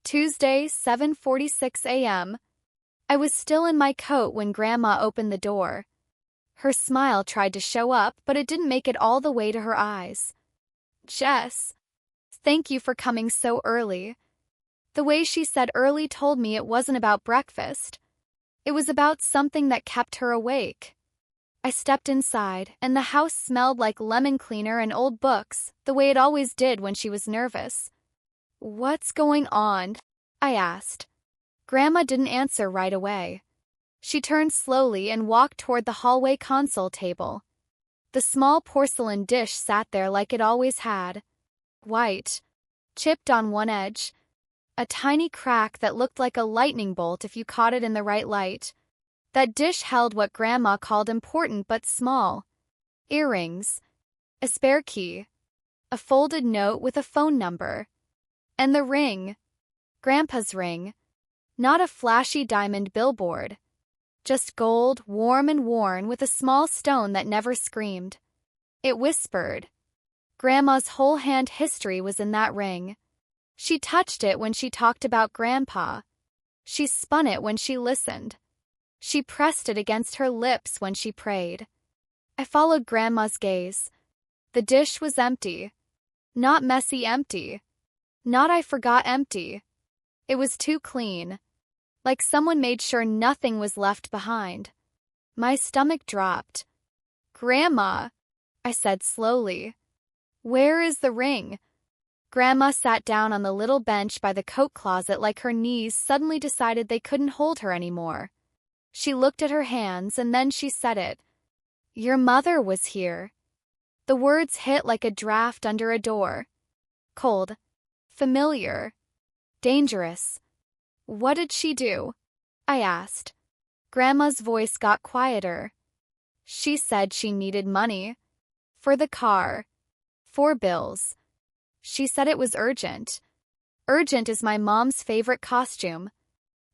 Tuesday, 7:46 a.m. I was still in my coat when Grandma opened the door. Her smile tried to show up, but it didn't make it all the way to her eyes. "Jess, thank you for coming so early." The way she said early told me it wasn't about breakfast. It was about something that kept her awake. I stepped inside, and the house smelled like lemon cleaner and old books, the way it always did when she was nervous. "What's going on?" I asked. Grandma didn't answer right away. She turned slowly and walked toward the hallway console table. The small porcelain dish sat there like it always had. White, chipped on one edge, a tiny crack that looked like a lightning bolt if you caught it in the right light. That dish held what Grandma called important but small: earrings, a spare key, a folded note with a phone number, and the ring. Grandpa's ring. Not a flashy diamond billboard. Just gold, warm and worn, with a small stone that never screamed. It whispered. Grandma's whole hand history was in that ring. She touched it when she talked about Grandpa. She spun it when she listened. She pressed it against her lips when she prayed. I followed Grandma's gaze. The dish was empty. Not messy empty. Not I forgot empty. It was too clean. Like someone made sure nothing was left behind. My stomach dropped. "Grandma," I said slowly, "where is the ring?" Grandma sat down on the little bench by the coat closet like her knees suddenly decided they couldn't hold her anymore. She looked at her hands and then she said it. "Your mother was here." The words hit like a draft under a door. Cold. Familiar. Dangerous. "What did she do?" I asked. Grandma's voice got quieter. "She said she needed money. For the car. For bills. She said it was urgent. Urgent is my mom's favorite costume.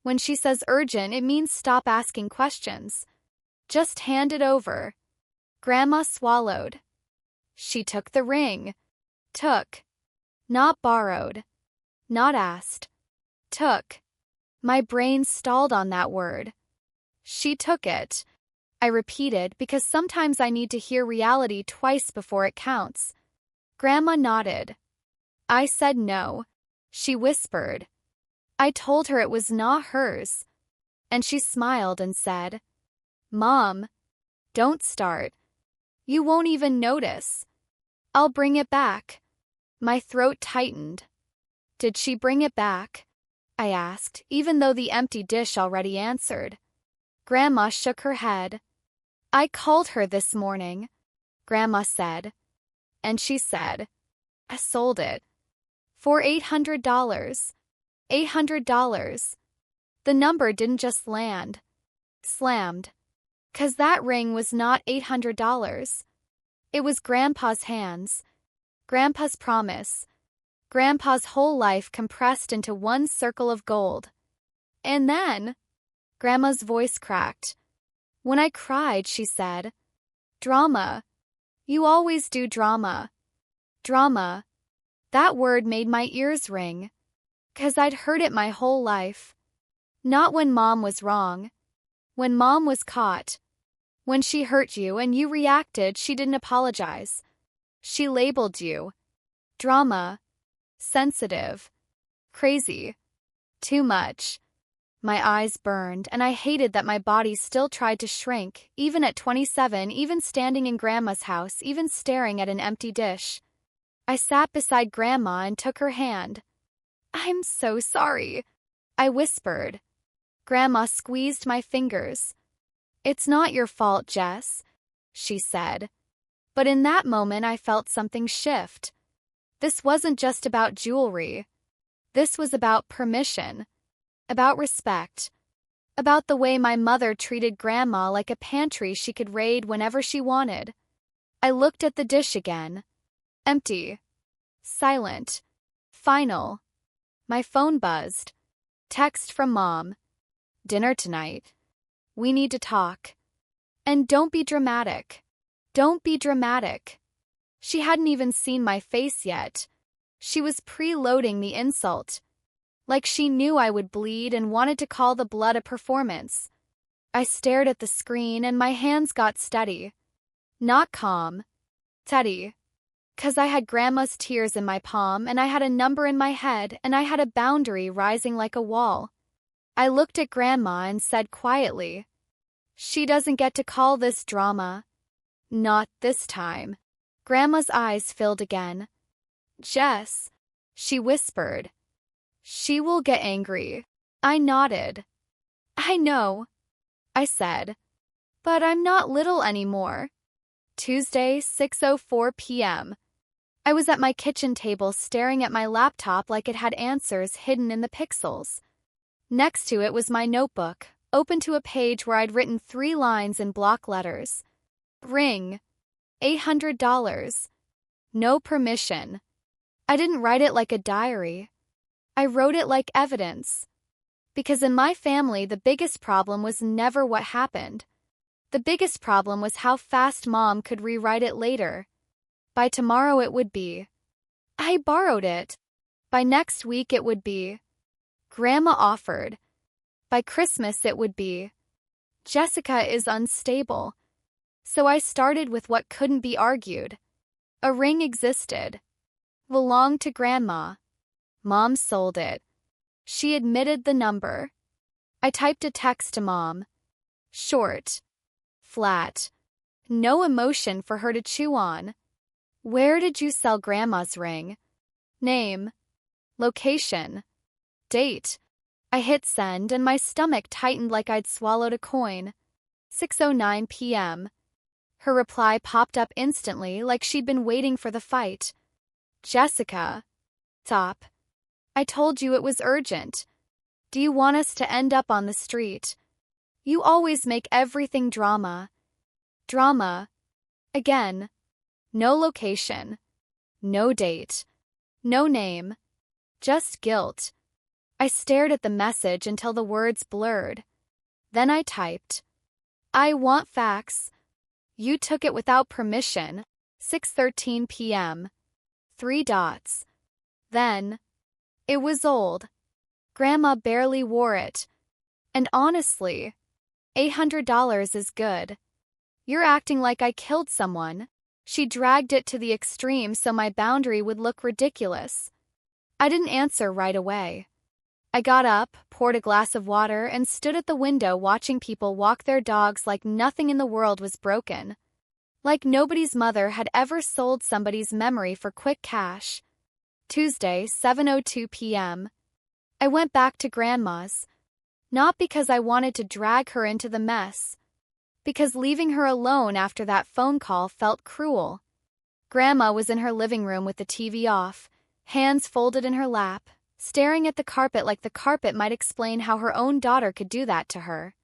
When she says urgent, it means stop asking questions. Just hand it over." Grandma swallowed. "She took the ring." Took. Not borrowed. Not asked. Took. My brain stalled on that word. "She took it," I repeated, because sometimes I need to hear reality twice before it counts. Grandma nodded. I said no. She whispered. I told her it was not hers. And she smiled and said, "Mom, don't start. You won't even notice. I'll bring it back." My throat tightened. Did she bring it back? I asked, even though the empty dish already answered. Grandma shook her head. "I called her this morning," Grandma said. And she said, "I sold it. For $800. $800. The number didn't just land. Slammed. 'Cause that ring was not $800. It was Grandpa's hands. Grandpa's promise. Grandpa's whole life compressed into one circle of gold. And then, Grandma's voice cracked. When I cried, she said, "Drama. You always do drama." Drama. That word made my ears ring. 'Cause I'd heard it my whole life. Not when Mom was wrong. When Mom was caught. When she hurt you and you reacted, she didn't apologize. She labeled you. Drama. Sensitive. Crazy. Too much. My eyes burned, and I hated that my body still tried to shrink, even at 27, even standing in Grandma's house, even staring at an empty dish. I sat beside Grandma and took her hand. "I'm so sorry," I whispered. Grandma squeezed my fingers. "It's not your fault, Jess," she said. But in that moment I felt something shift. This wasn't just about jewelry. This was about permission. About respect. About the way my mother treated Grandma like a pantry she could raid whenever she wanted. I looked at the dish again. Empty. Silent. Final. My phone buzzed. Text from Mom. "Dinner tonight. We need to talk. And don't be dramatic. Don't be dramatic." She hadn't even seen my face yet. She was preloading the insult. like she knew I would bleed and wanted to call the blood a performance. I stared at the screen and my hands got steady. Not calm. Steady. 'Cause I had Grandma's tears in my palm and I had a number in my head and I had a boundary rising like a wall. I looked at Grandma and said quietly, "She doesn't get to call this drama." Not this time. Grandma's eyes filled again. "Jess," she whispered. "She will get angry." I nodded. "I know," I said. "But I'm not little anymore." Tuesday, 6:04 p.m. I was at my kitchen table staring at my laptop like it had answers hidden in the pixels. Next to it was my notebook, open to a page where I'd written 3 lines in block letters. Ring. $800. No permission. I didn't write it like a diary. I wrote it like evidence. Because in my family, the biggest problem was never what happened. The biggest problem was how fast Mom could rewrite it later. By tomorrow it would be, "I borrowed it." By next week it would be, "Grandma offered." By Christmas it would be, "Jessica is unstable." So I started with what couldn't be argued. A ring existed. Belonged to Grandma. Mom sold it. She admitted the number. I typed a text to Mom. Short. Flat. No emotion for her to chew on. "Where did you sell Grandma's ring?" Name. Location. Date. I hit send and my stomach tightened like I'd swallowed a coin. 6:09 p.m. Her reply popped up instantly like she'd been waiting for the fight. "Jessica. Stop. I told you it was urgent. Do you want us to end up on the street? You always make everything drama." Drama. Again. No location. No date. No name. Just guilt. I stared at the message until the words blurred. Then I typed, "I want facts. You took it without permission." 6:13 p.m. 3 dots. Then, "It was old. Grandma barely wore it. And honestly, $800 is good. You're acting like I killed someone." She dragged it to the extreme so my boundary would look ridiculous. I didn't answer right away. I got up, poured a glass of water, and stood at the window watching people walk their dogs like nothing in the world was broken. Like nobody's mother had ever sold somebody's memory for quick cash. Tuesday, 7:02 p.m. I went back to Grandma's. Not because I wanted to drag her into the mess. Because leaving her alone after that phone call felt cruel. Grandma was in her living room with the TV off, hands folded in her lap, staring at the carpet like the carpet might explain how her own daughter could do that to her.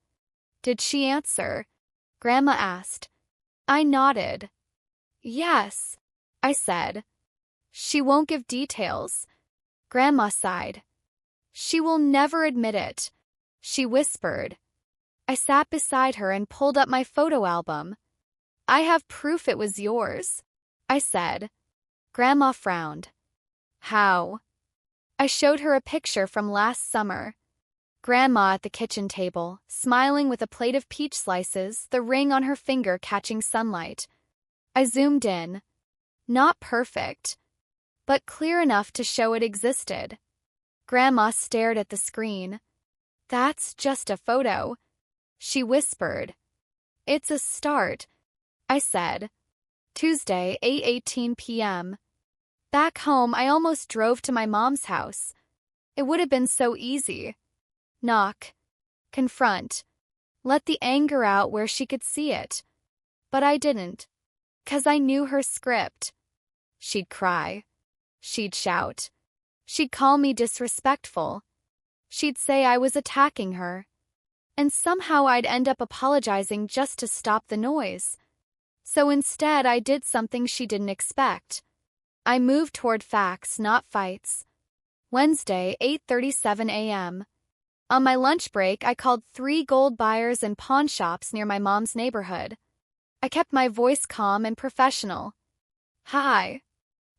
"Did she answer?" Grandma asked. I nodded. "Yes," I said. "She won't give details." Grandma sighed. "She will never admit it," she whispered. I sat beside her and pulled up my photo album. "I have proof it was yours," I said. Grandma frowned. "How?" I showed her a picture from last summer. Grandma at the kitchen table, smiling with a plate of peach slices, the ring on her finger catching sunlight. I zoomed in. Not perfect, but clear enough to show it existed. Grandma stared at the screen. "That's just a photo," she whispered. "It's a start," I said. Tuesday, 8:18 p.m. Back home, I almost drove to my mom's house. It would have been so easy. Knock. Confront. Let the anger out where she could see it. But I didn't. 'Cause I knew her script. She'd cry. She'd shout. She'd call me disrespectful. She'd say I was attacking her. And somehow I'd end up apologizing just to stop the noise. So instead, I did something she didn't expect. I moved toward facts, not fights. Wednesday, 8:37 a.m. On my lunch break, I called 3 gold buyers and pawn shops near my mom's neighborhood. I kept my voice calm and professional. "Hi.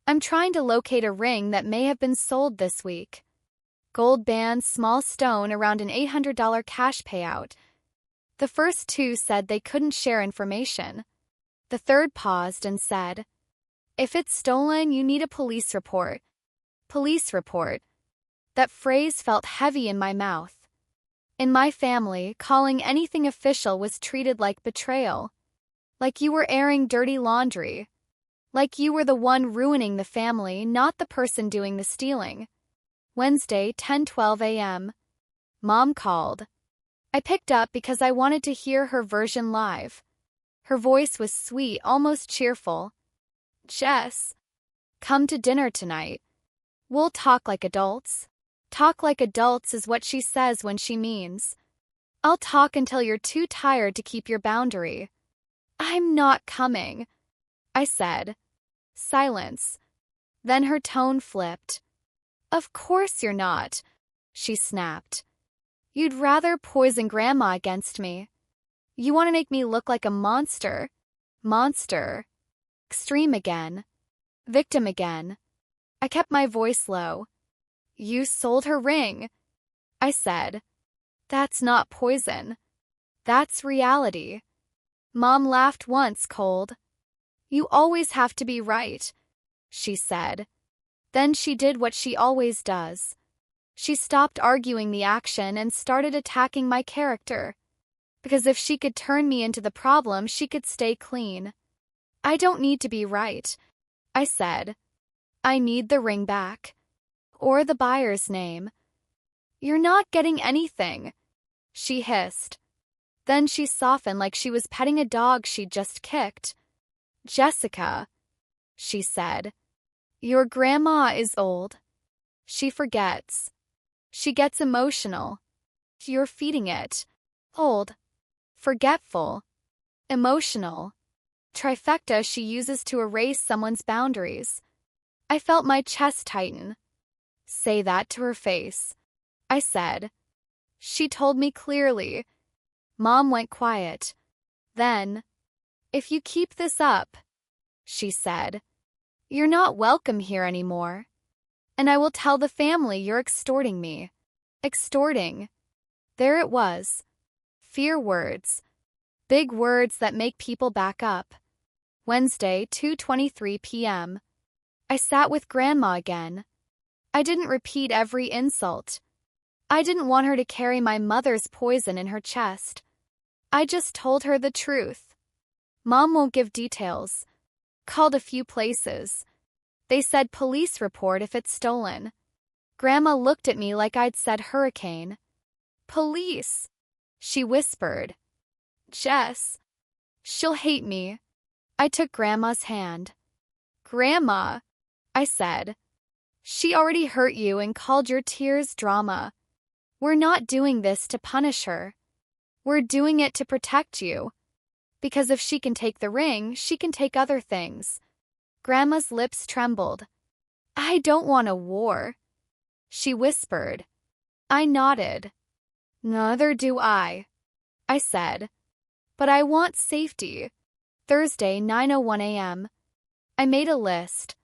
I'm trying to locate a ring that may have been sold this week. gold band, small stone around an $800 cash payout. The first two said they couldn't share information. The third paused and said, "If it's stolen, you need a police report." Police report. That phrase felt heavy in my mouth. In my family, calling anything official was treated like betrayal. Like you were airing dirty laundry. Like you were the one ruining the family, not the person doing the stealing. Wednesday, 10:12 a.m. Mom called. I picked up because I wanted to hear her version live. Her voice was sweet, almost cheerful. "Jess, come to dinner tonight. We'll talk like adults." Talk like adults is what she says when she means. I'll talk until you're too tired to keep your boundary. "I'm not coming," I said. Silence. Then her tone flipped. "Of course you're not," she snapped. "You'd rather poison Grandma against me. You want to make me look like a monster." Monster. Extreme again. Victim again. I kept my voice low. "You sold her ring," I said. "That's not poison. That's reality." Mom laughed once cold. "You always have to be right," she said. Then she did what she always does. She stopped arguing the action and started attacking my character. Because if she could turn me into the problem, she could stay clean. "I don't need to be right," I said. "I need the ring back. Or the buyer's name." "You're not getting anything," she hissed. Then she softened like she was petting a dog she'd just kicked. "Jessica," she said, "your grandma is old. She forgets. She gets emotional. You're feeding it. Old. Forgetful. Emotional. Trifecta she uses to erase someone's boundaries." I felt my chest tighten. "Say that to her face," I said. She told me clearly. Mom went quiet. Then, "If you keep this up," she said, "you're not welcome here anymore. And I will tell the family you're extorting me." Extorting. There it was. Fear words. Big words that make people back up. Wednesday, 2:23 p.m. I sat with Grandma again. I didn't repeat every insult. I didn't want her to carry my mother's poison in her chest. I just told her the truth. Mom won't give details. Called a few places. They said police report if it's stolen. Grandma looked at me like I'd said hurricane. "Police," she whispered. "Jess, she'll hate me." I took Grandma's hand. "Grandma," I said. "She already hurt you and called your tears drama. We're not doing this to punish her. We're doing it to protect you. Because if she can take the ring, she can take other things." Grandma's lips trembled. "I don't want a war," she whispered. I nodded. "Neither do I," I said. "But I want safety." Thursday, 9:01 a.m. I made a list.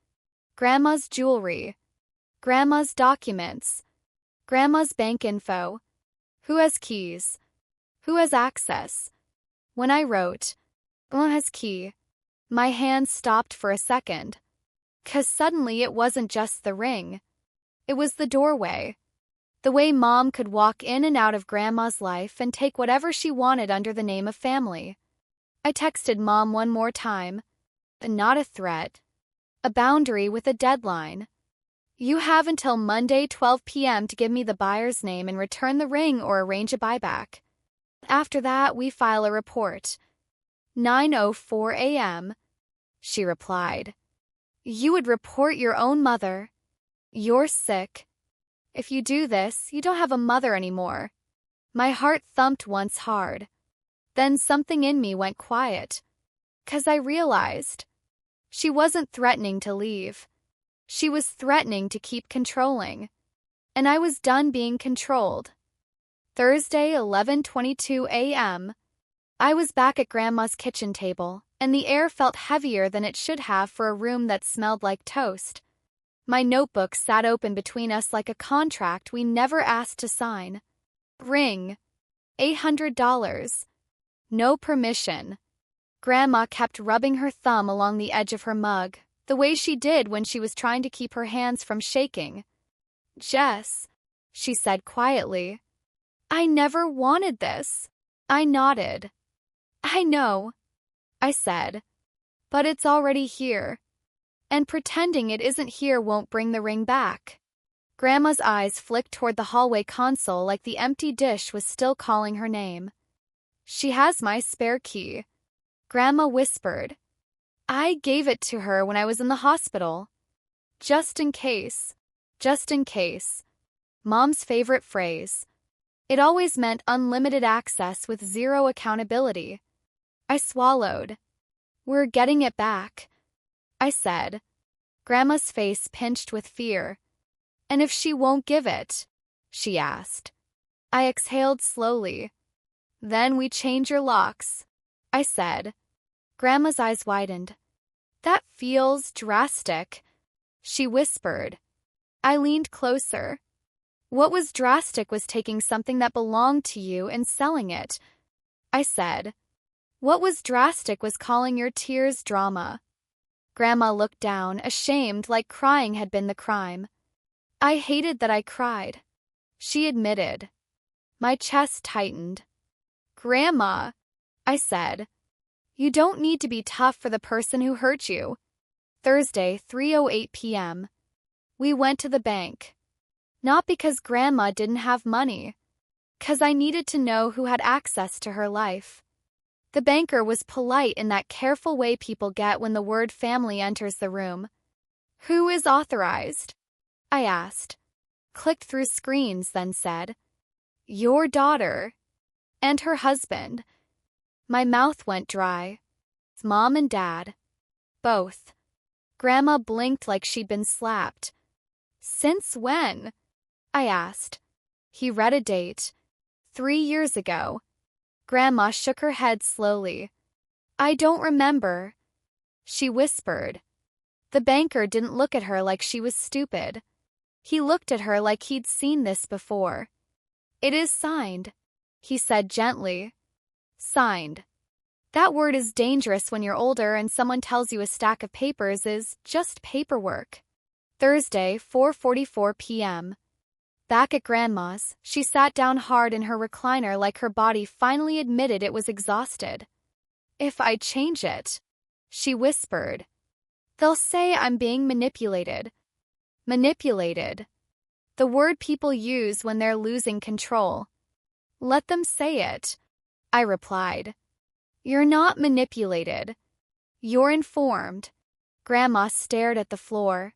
Grandma's jewelry. Grandma's documents. Grandma's bank info. Who has keys? Who has access? When I wrote, "Who has key?" my hand stopped for a second. 'Cause suddenly it wasn't just the ring. It was the doorway. The way Mom could walk in and out of Grandma's life and take whatever she wanted under the name of family. I texted Mom one more time. Not a threat. A boundary with a deadline. "You have until Monday, 12 p.m. to give me the buyer's name and return the ring or arrange a buyback. After that, we file a report." 9:04 a.m. She replied, "You would report your own mother. You're sick. If you do this, you don't have a mother anymore." My heart thumped once hard. Then something in me went quiet. 'Cause I realized she wasn't threatening to leave. She was threatening to keep controlling. And I was done being controlled. Thursday, 11:22 a.m. I was back at Grandma's kitchen table, and the air felt heavier than it should have for a room that smelled like toast. My notebook sat open between us like a contract we never asked to sign. Ring. $800. No permission. Grandma kept rubbing her thumb along the edge of her mug, the way she did when she was trying to keep her hands from shaking. Jess, she said quietly. I never wanted this. I nodded. I know, I said. But it's already here. And pretending it isn't here won't bring the ring back. Grandma's eyes flicked toward the hallway console like the empty dish was still calling her name. She has my spare key. Grandma whispered. I gave it to her when I was in the hospital. Just in case. Just in case. Mom's favorite phrase. It always meant unlimited access with zero accountability. I swallowed. We're getting it back, I said. Grandma's face pinched with fear. And if she won't give it? She asked. I exhaled slowly. Then we change your locks, I said. Grandma's eyes widened. That feels drastic, she whispered. I leaned closer. What was drastic was taking something that belonged to you and selling it, I said. What was drastic was calling your tears drama. Grandma looked down, ashamed, like crying had been the crime. I hated that I cried, she admitted. My chest tightened. Grandma, I said. You don't need to be tough for the person who hurt you. Thursday, 3:08 p.m. We went to the bank. Not because Grandma didn't have money. 'Cause I needed to know who had access to her life. The banker was polite in that careful way people get when the word family enters the room. Who is authorized? I asked. Clicked through screens, then said. Your daughter. And her husband. My mouth went dry. Mom and Dad. Both. Grandma blinked like she'd been slapped. Since when? I asked. He read a date. 3 years ago. Grandma shook her head slowly. I don't remember, she whispered. The banker didn't look at her like she was stupid. He looked at her like he'd seen this before. It is signed, he said gently. Signed. That word is dangerous when you're older and someone tells you a stack of papers is just paperwork. Thursday, 4:44 p.m. Back at Grandma's, she sat down hard in her recliner like her body finally admitted it was exhausted. If I change it, she whispered, they'll say I'm being manipulated. Manipulated. The word people use when they're losing control. Let them say it, I replied. You're not manipulated. You're informed. Grandma stared at the floor.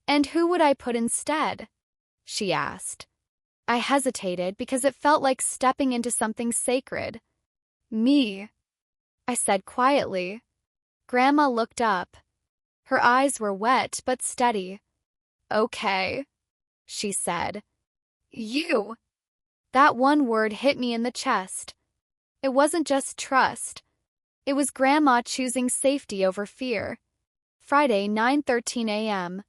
And who would I put instead? She asked. I hesitated because it felt like stepping into something sacred. Me, I said quietly. Grandma looked up. Her eyes were wet but steady. Okay, she said. You. That one word hit me in the chest. It wasn't just trust. It was Grandma choosing safety over fear. Friday, 9:13 a.m.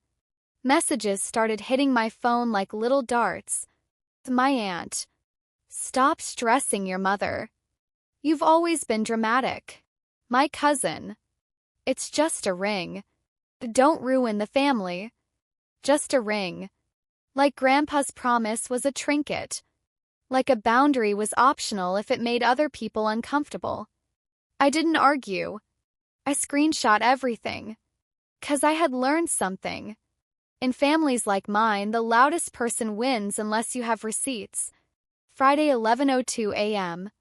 Messages started hitting my phone like little darts. My aunt. Stop stressing your mother. You've always been dramatic. My cousin. It's just a ring. Don't ruin the family. Just a ring. Like Grandpa's promise was a trinket. Like a boundary was optional if it made other people uncomfortable. I didn't argue. I screenshot everything. 'Cause I had learned something. In families like mine, the loudest person wins unless you have receipts. Friday, 11:02 a.m.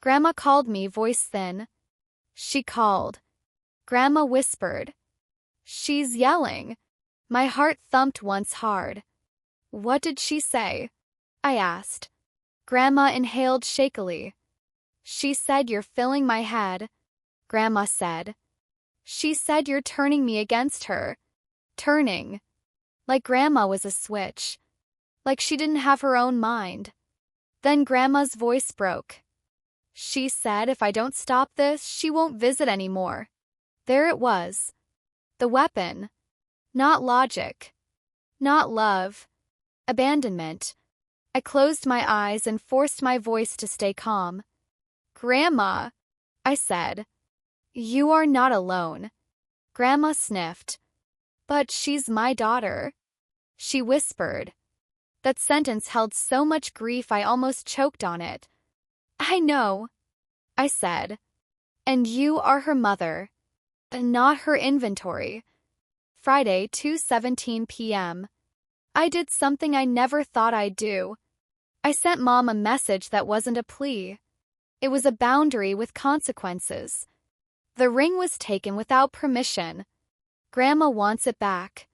Grandma called me, voice thin. She called. Grandma whispered. She's yelling. My heart thumped once hard. What did she say? I asked. Grandma inhaled shakily. She said you're filling my head. Grandma said. She said you're turning me against her. Turning. Like Grandma was a switch. Like she didn't have her own mind. Then Grandma's voice broke. She said if I don't stop this, she won't visit anymore. There it was. The weapon. Not logic. Not love. Abandonment. I closed my eyes and forced my voice to stay calm. Grandma, I said. You are not alone. Grandma sniffed. But she's my daughter. She whispered. That sentence held so much grief I almost choked on it. I know, I said. And you are her mother, not her inventory. Friday, 2:17 p.m. I did something I never thought I'd do. I sent Mom a message that wasn't a plea. It was a boundary with consequences. The ring was taken without permission. Grandma wants it back.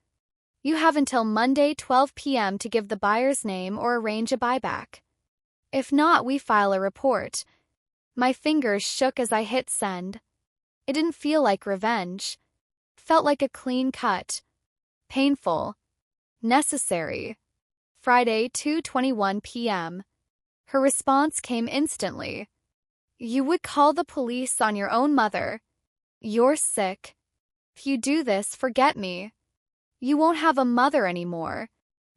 You have until Monday, 12 p.m. to give the buyer's name or arrange a buyback. If not, we file a report. My fingers shook as I hit send. It didn't feel like revenge. It felt like a clean cut. Painful. Necessary. Friday, 2:21 p.m. Her response came instantly. You would call the police on your own mother. You're sick. If you do this, forget me. You won't have a mother anymore.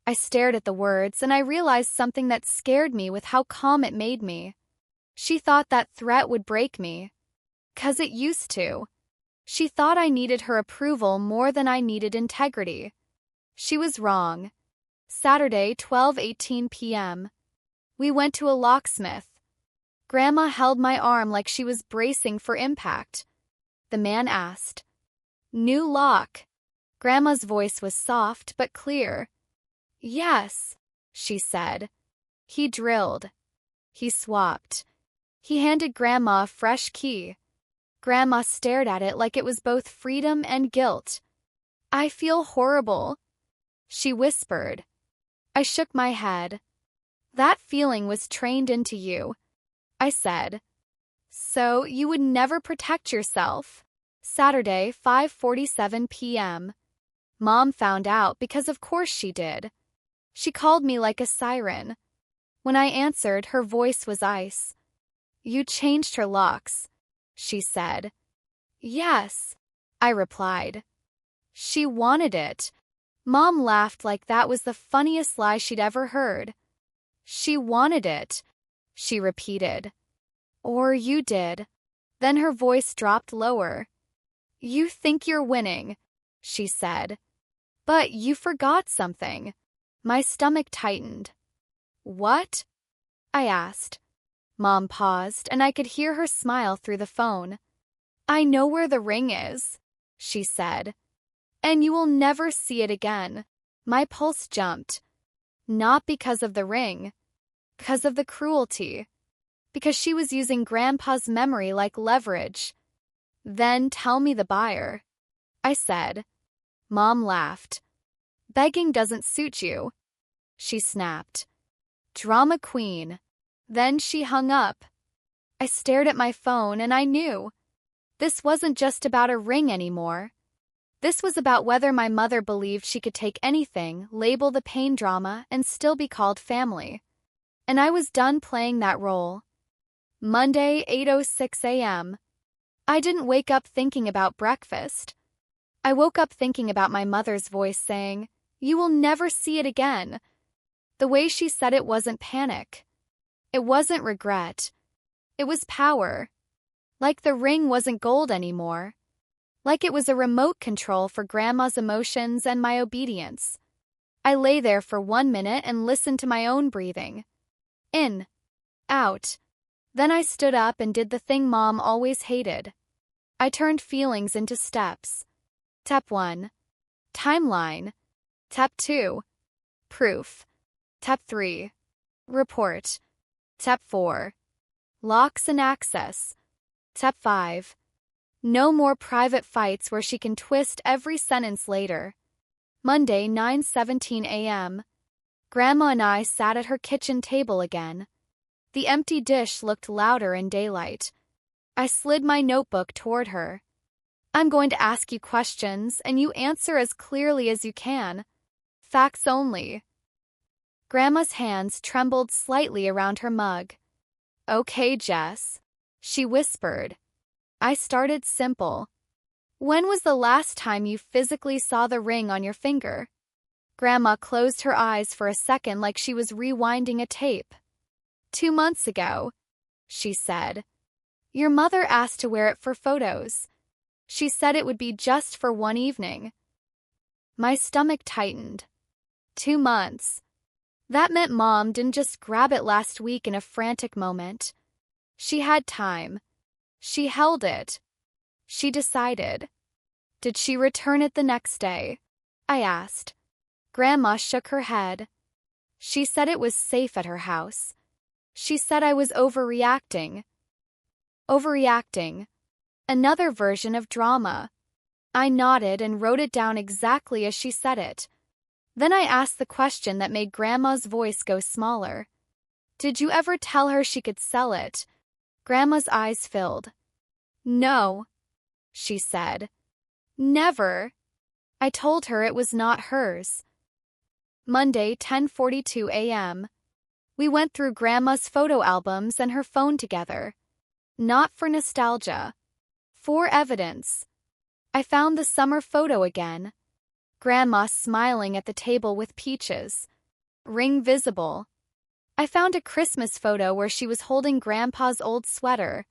I stared at the words and I realized something that scared me with how calm it made me. She thought that threat would break me. 'Cause it used to. She thought I needed her approval more than I needed integrity. She was wrong. Saturday, 12:18 p.m. We went to a locksmith. Grandma held my arm like she was bracing for impact. The man asked, New lock. Grandma's voice was soft but clear. Yes, she said. He drilled. He swapped. He handed Grandma a fresh key. Grandma stared at it like it was both freedom and guilt. I feel horrible, she whispered. I shook my head. That feeling was trained into you, I said. So you would never protect yourself. Saturday, 5:47 p.m. Mom found out because of course she did. She called me like a siren. When I answered, her voice was ice. You changed her locks, she said. Yes, I replied. She wanted it. Mom laughed like that was the funniest lie she'd ever heard. She wanted it, she repeated. Or you did. Then her voice dropped lower. You think you're winning, she said. But you forgot something. My stomach tightened. What? I asked. Mom paused, and I could hear her smile through the phone. I know where the ring is, she said. And you will never see it again. My pulse jumped. Not because of the ring. Because of the cruelty. Because she was using Grandpa's memory like leverage. Then tell me the buyer, I said. Mom laughed. Begging doesn't suit you, she snapped. Drama queen. Then she hung up. I stared at my phone and I knew. This wasn't just about a ring anymore. This was about whether my mother believed she could take anything, label the pain drama, and still be called family. And I was done playing that role. Monday, 8:06 a.m. I didn't wake up thinking about breakfast. I woke up thinking about my mother's voice saying, You will never see it again. The way she said it wasn't panic. It wasn't regret. It was power. Like the ring wasn't gold anymore. Like it was a remote control for Grandma's emotions and my obedience. I lay there for 1 minute and listened to my own breathing. In. Out. Then I stood up and did the thing Mom always hated. I turned feelings into steps. Step 1. Timeline. Step 2. Proof. Step 3. Report. Step 4. Locks and access. Step 5. No more private fights where she can twist every sentence later. Monday, 9:17 a.m. Grandma and I sat at her kitchen table again. The empty dish looked louder in daylight. I slid my notebook toward her. I'm going to ask you questions, and you answer as clearly as you can. Facts only. Grandma's hands trembled slightly around her mug. Okay, Jess, she whispered. I started simple. When was the last time you physically saw the ring on your finger? Grandma closed her eyes for a second like she was rewinding a tape. 2 months ago, she said. Your mother asked to wear it for photos. She said it would be just for one evening. My stomach tightened. 2 months. That meant Mom didn't just grab it last week in a frantic moment. She had time. She held it. She decided. Did she return it the next day? I asked. Grandma shook her head. She said it was safe at her house. She said I was overreacting. Overreacting. Another version of drama. I nodded and wrote it down exactly as she said it. Then I asked the question that made Grandma's voice go smaller. Did you ever tell her she could sell it? Grandma's eyes filled. No, she said. Never. I told her it was not hers. Monday, 10:42 a.m. We went through Grandma's photo albums and her phone together. Not for nostalgia. For evidence. I found the summer photo again. Grandma smiling at the table with peaches. Ring visible. I found a Christmas photo where she was holding Grandpa's old sweater.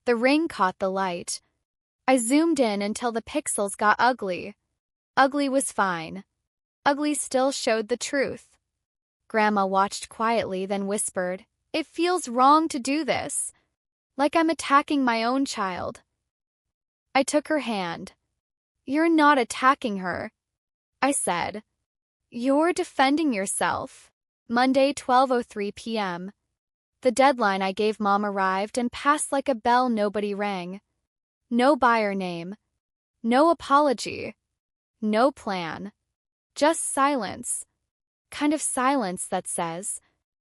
The ring caught the light. I zoomed in until the pixels got ugly. Ugly was fine. Ugly still showed the truth. Grandma watched quietly, then whispered, "It feels wrong to do this. Like I'm attacking my own child." I took her hand. "You're not attacking her," I said. "You're defending yourself." Monday, 12:03 p.m. The deadline I gave Mom arrived and passed like a bell nobody rang. No buyer name. No apology. No plan. Just silence. Kind of silence that says,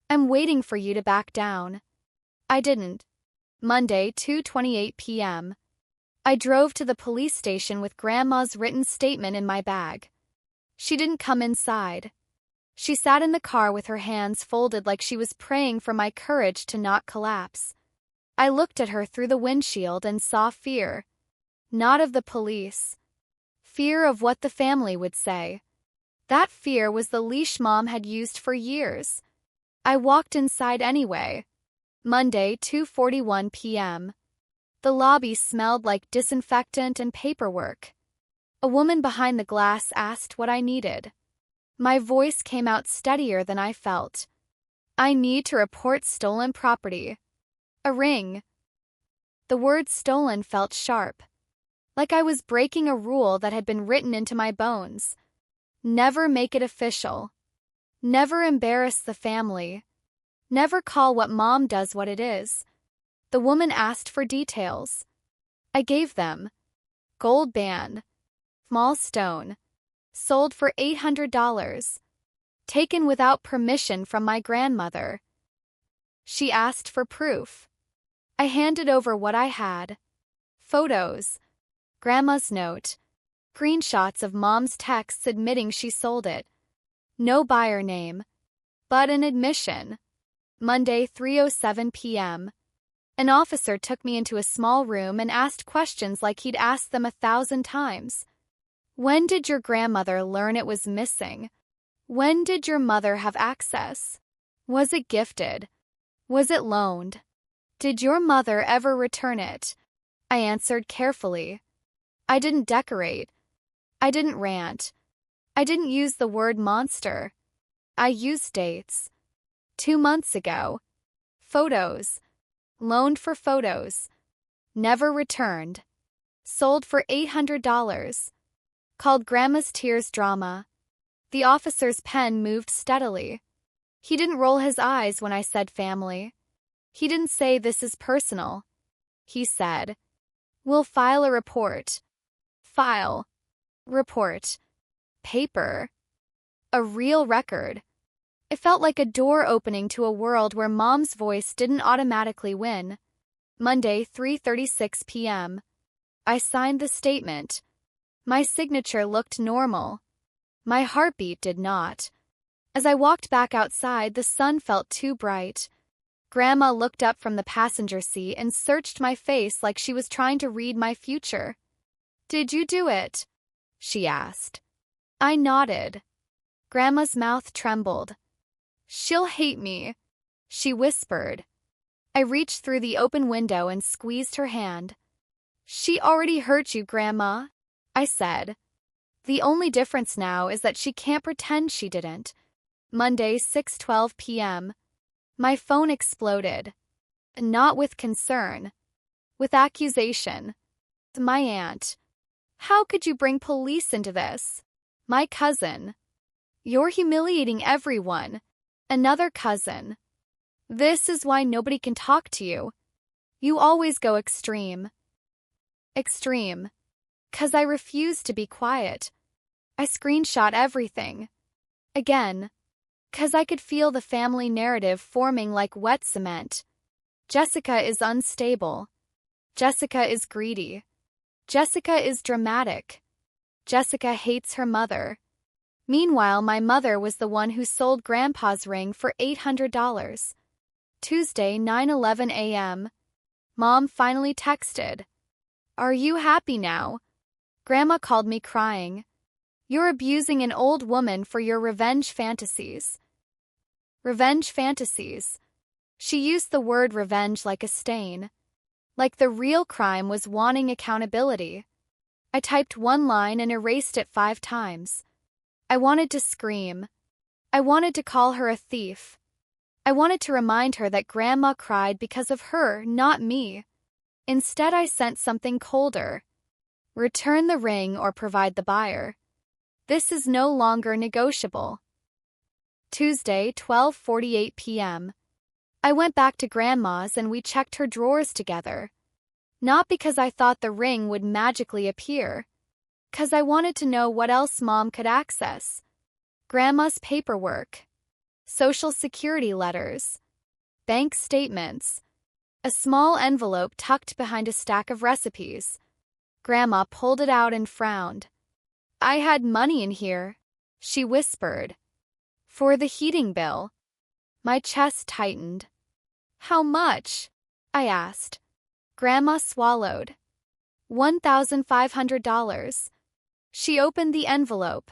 "I'm waiting for you to back down." I didn't. Monday, 2:28 p.m. I drove to the police station with Grandma's written statement in my bag. She didn't come inside. She sat in the car with her hands folded like she was praying for my courage to not collapse. I looked at her through the windshield and saw fear. Not of the police. Fear of what the family would say. That fear was the leash Mom had used for years. I walked inside anyway. Monday, 2:41 p.m. The lobby smelled like disinfectant and paperwork. A woman behind the glass asked what I needed. My voice came out steadier than I felt. "I need to report stolen property." A ring. The word stolen felt sharp. Like I was breaking a rule that had been written into my bones. Never make it official. Never embarrass the family. Never call what Mom does what it is. The woman asked for details. I gave them. Gold band. Small stone. Sold for $800. Taken without permission from my grandmother. She asked for proof. I handed over what I had. Photos. Grandma's note. Screenshots of Mom's texts admitting she sold it. No buyer name. But an admission. Monday, 3:07 p.m. An officer took me into a small room and asked questions like he'd asked them 1,000 times. When did your grandmother learn it was missing? When did your mother have access? Was it gifted? Was it loaned? Did your mother ever return it? I answered carefully. I didn't decorate. I didn't rant. I didn't use the word monster. I used dates. 2 months ago. Photos. Loaned for photos. Never returned. Sold for $800. Called Grandma's tears drama. The officer's pen moved steadily. He didn't roll his eyes when I said family. He didn't say this is personal. He said, "We'll file a report." File. Report. Paper. A real record. It felt like a door opening to a world where Mom's voice didn't automatically win. Monday, 3:36 p.m. I signed the statement. My signature looked normal. My heartbeat did not. As I walked back outside, the sun felt too bright. Grandma looked up from the passenger seat and searched my face like she was trying to read my future. "Did you do it?" she asked. I nodded. Grandma's mouth trembled. She'll hate me, she whispered. I reached through the open window and squeezed her hand. She already hurt you, Grandma, I said. The only difference now is that she can't pretend she didn't. Monday, 6:12 p.m. My phone exploded. Not with concern. With accusation. My aunt. How could you bring police into this? My cousin. You're humiliating everyone. Another cousin. This is why nobody can talk to you. You always go extreme. Extreme. 'Cause I refuse to be quiet. I screenshot everything. Again. 'Cause I could feel the family narrative forming like wet cement. Jessica is unstable. Jessica is greedy. Jessica is dramatic. Jessica hates her mother. Meanwhile, my mother was the one who sold Grandpa's ring for $800. Tuesday, 9:11 a.m. Mom finally texted. Are you happy now? Grandma called me crying. You're abusing an old woman for your revenge fantasies. Revenge fantasies. She used the word revenge like a stain. Like the real crime was wanting accountability. I typed one line and erased it 5 times. I wanted to scream. I wanted to call her a thief. I wanted to remind her that Grandma cried because of her, not me. Instead, I sent something colder. Return the ring or provide the buyer. This is no longer negotiable. Tuesday, 12:48 p.m. I went back to Grandma's and we checked her drawers together. Not because I thought the ring would magically appear. 'Cause I wanted to know what else Mom could access. Grandma's paperwork. Social Security letters. Bank statements. A small envelope tucked behind a stack of recipes. Grandma pulled it out and frowned. I had money in here, she whispered. For the heating bill. My chest tightened. How much? I asked. Grandma swallowed. $1,500. She opened the envelope.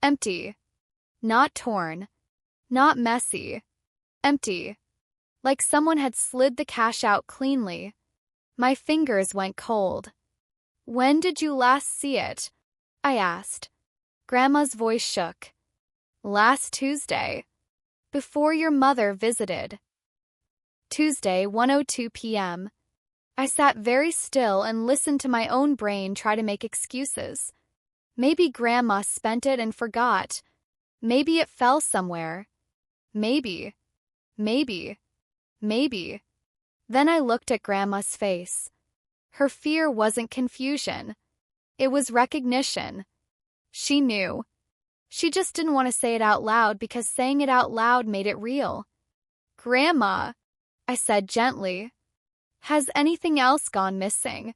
Empty. Not torn. Not messy. Empty. Like someone had slid the cash out cleanly. My fingers went cold. When did you last see it? I asked. Grandma's voice shook. Last Tuesday. Before your mother visited. Tuesday, 1:02 p.m. I sat very still and listened to my own brain try to make excuses. Maybe Grandma spent it and forgot. Maybe it fell somewhere. Maybe. Then I looked at Grandma's face. Her fear wasn't confusion. It was recognition. She knew. She just didn't want to say it out loud because saying it out loud made it real. Grandma, I said gently. Has anything else gone missing?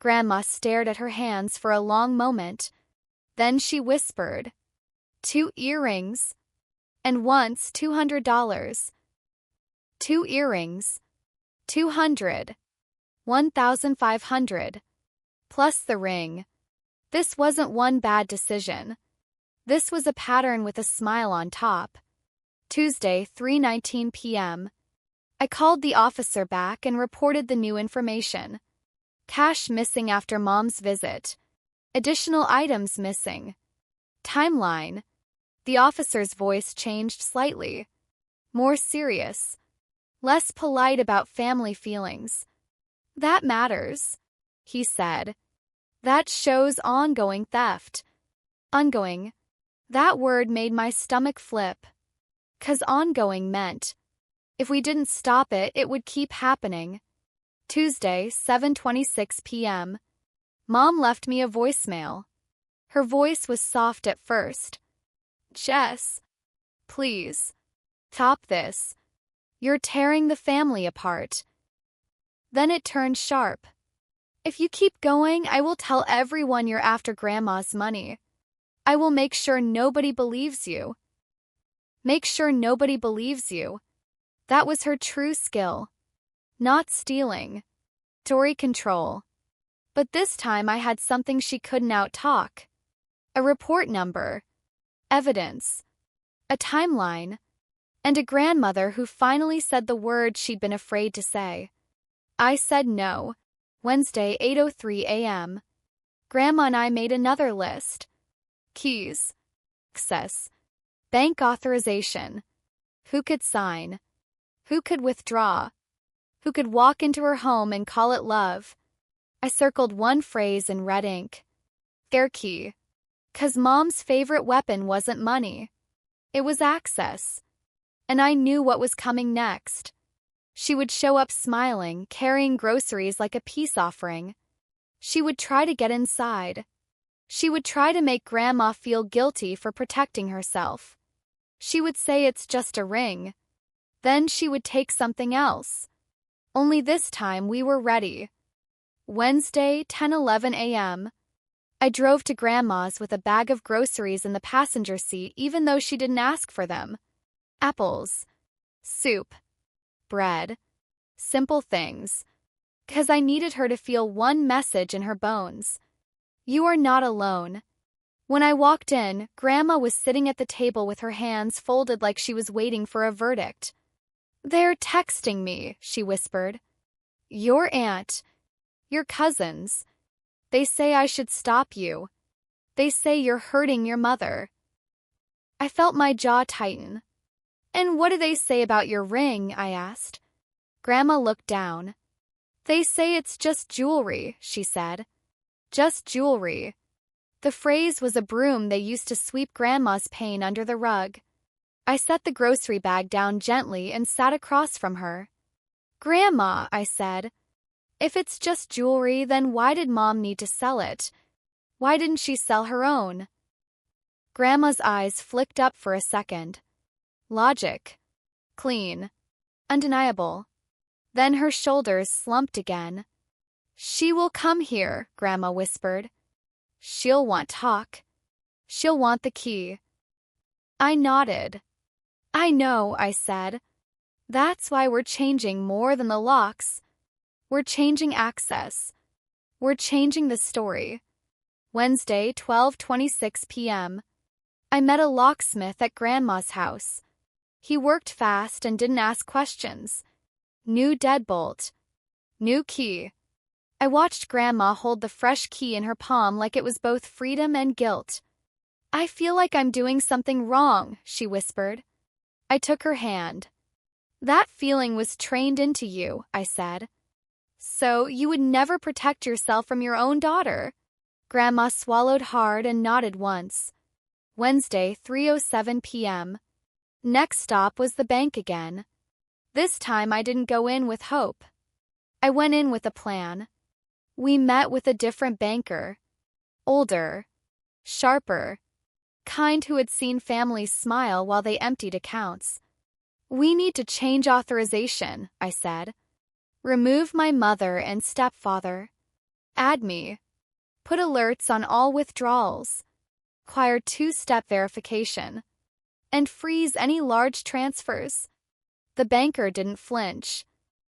Grandma stared at her hands for a long moment. Then she whispered. 2 earrings. And once $200. 2 earrings. 200. 1,500. Plus the ring. This wasn't one bad decision. This was a pattern with a smile on top. Tuesday, 3:19 p.m. I called the officer back and reported the new information. Cash missing after Mom's visit. Additional items missing. Timeline. The officer's voice changed slightly. More serious. Less polite about family feelings. That matters, he said. That shows ongoing theft. Ongoing. That word made my stomach flip. 'Cause ongoing meant, if we didn't stop it, it would keep happening. Tuesday, 7:26 p.m. Mom left me a voicemail. Her voice was soft at first. Jess, please, stop this. You're tearing the family apart. Then it turned sharp. If you keep going, I will tell everyone you're after Grandma's money. I will make sure nobody believes you. Make sure nobody believes you. That was her true skill. Not stealing. Story control. But this time I had something she couldn't out-talk. A report number. Evidence. a timeline, and a grandmother who finally said the word she'd been afraid to say. I said no. Wednesday, 8:03 a.m. Grandma and I made another list. Keys. Access. Bank authorization. Who could sign? Who could withdraw? Who could walk into her home and call it love? I circled one phrase in red ink. Their key. 'Cause Mom's favorite weapon wasn't money. It was access. And I knew what was coming next. She would show up smiling, carrying groceries like a peace offering. She would try to get inside. She would try to make Grandma feel guilty for protecting herself. She would say it's just a ring. Then she would take something else. Only this time we were ready. Wednesday, 10:11 a.m. I drove to Grandma's with a bag of groceries in the passenger seat even though she didn't ask for them. Apples. Soup. Bread. Simple things. 'Cause I needed her to feel one message in her bones. You are not alone. When I walked in, Grandma was sitting at the table with her hands folded like she was waiting for a verdict. They're texting me, she whispered. Your aunt. Your cousins. They say I should stop you. They say you're hurting your mother. I felt my jaw tighten. And what do they say about your ring? I asked. Grandma looked down. They say it's just jewelry, she said. Just jewelry. The phrase was a broom they used to sweep Grandma's pain under the rug. I set the grocery bag down gently and sat across from her. Grandma, I said, if it's just jewelry, then why did Mom need to sell it? Why didn't she sell her own? Grandma's eyes flicked up for a second. Logic. Clean. Undeniable. Then her shoulders slumped again. She will come here, Grandma whispered. She'll want talk. She'll want the key. I nodded. I know, I said. That's why we're changing more than the locks. We're changing access. We're changing the story. Wednesday, 12:26 p.m. I met a locksmith at Grandma's house. He worked fast and didn't ask questions. New deadbolt. New key. I watched Grandma hold the fresh key in her palm like it was both freedom and guilt. I feel like I'm doing something wrong, she whispered. I took her hand. That feeling was trained into you, I said. So you would never protect yourself from your own daughter. Grandma swallowed hard and nodded once. Wednesday, 3:07 p.m. Next stop was the bank again. This time I didn't go in with hope. I went in with a plan. We met with a different banker. Older. Sharper. Kind who had seen families smile while they emptied accounts. We need to change authorization, I said. Remove my mother and stepfather. Add me. Put alerts on all withdrawals. Require two-step verification. And freeze any large transfers. The banker didn't flinch.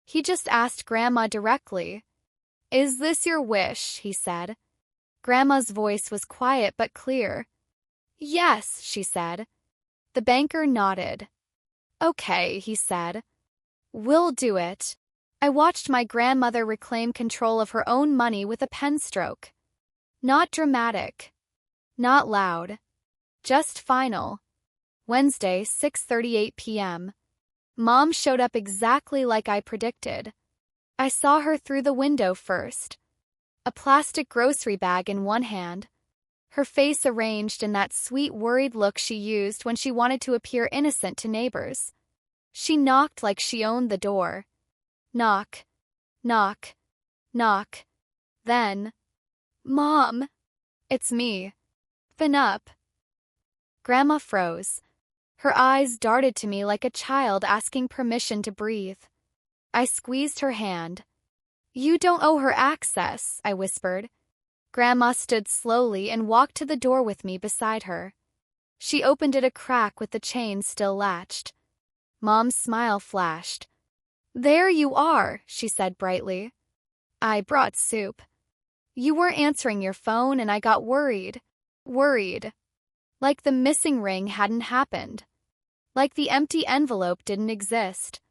He just asked Grandma directly. Is this your wish? He said. Grandma's voice was quiet but clear. Yes, she said. The banker nodded. Okay, he said. We'll do it. I watched my grandmother reclaim control of her own money with a pen stroke. Not dramatic. Not loud. Just final. Wednesday, 6:38 p.m. Mom showed up exactly like I predicted. I saw her through the window first. A plastic grocery bag in one hand. Her face arranged in that sweet, worried look she used when she wanted to appear innocent to neighbors. She knocked like she owned the door. Knock. Knock. Knock. Then, Mom! It's me. Open up. Grandma froze. Her eyes darted to me like a child asking permission to breathe. I squeezed her hand. You don't owe her access, I whispered. Grandma stood slowly and walked to the door with me beside her. She opened it a crack with the chain still latched. Mom's smile flashed. There you are, she said brightly. I brought soup. You weren't answering your phone and I got worried. Worried. Like the missing ring hadn't happened. Like the empty envelope didn't exist.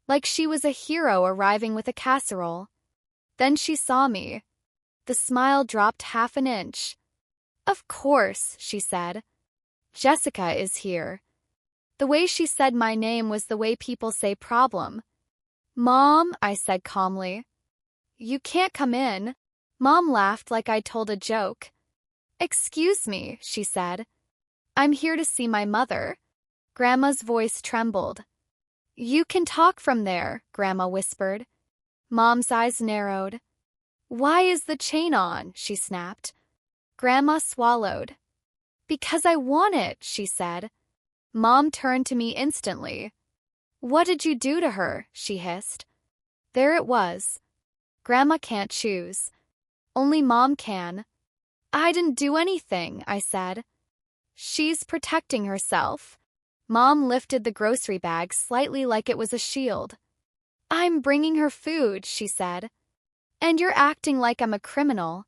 Like she was a hero arriving with a casserole. Then she saw me. The smile dropped half an inch. "Of course," she said. "Jessica is here." The way she said my name was the way people say problem. "Mom," I said calmly. "You can't come in." Mom laughed like I'd told a joke. "Excuse me," she said. "I'm here to see my mother." Grandma's voice trembled. "You can talk from there," Grandma whispered. Mom's eyes narrowed. "Why is the chain on?" she snapped. Grandma swallowed. "Because I want it," she said. Mom turned to me instantly. "What did you do to her?" she hissed. There it was. Grandma can't choose. Only Mom can. "I didn't do anything," I said. "She's protecting herself." Mom lifted the grocery bag slightly like it was a shield. "I'm bringing her food," she said. "And you're acting like I'm a criminal."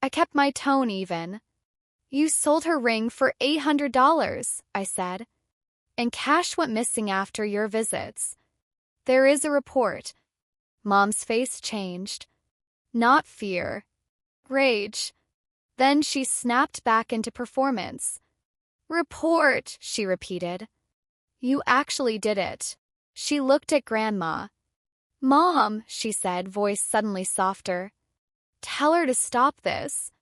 I kept my tone even. "You sold her ring for $800, I said. "And cash went missing after your visits. There is a report." Mom's face changed. Not fear. Rage. Then she snapped back into performance. "Report," she repeated. "You actually did it." She looked at Grandma. "Mom," she said, voice suddenly softer. "Tell her to stop this.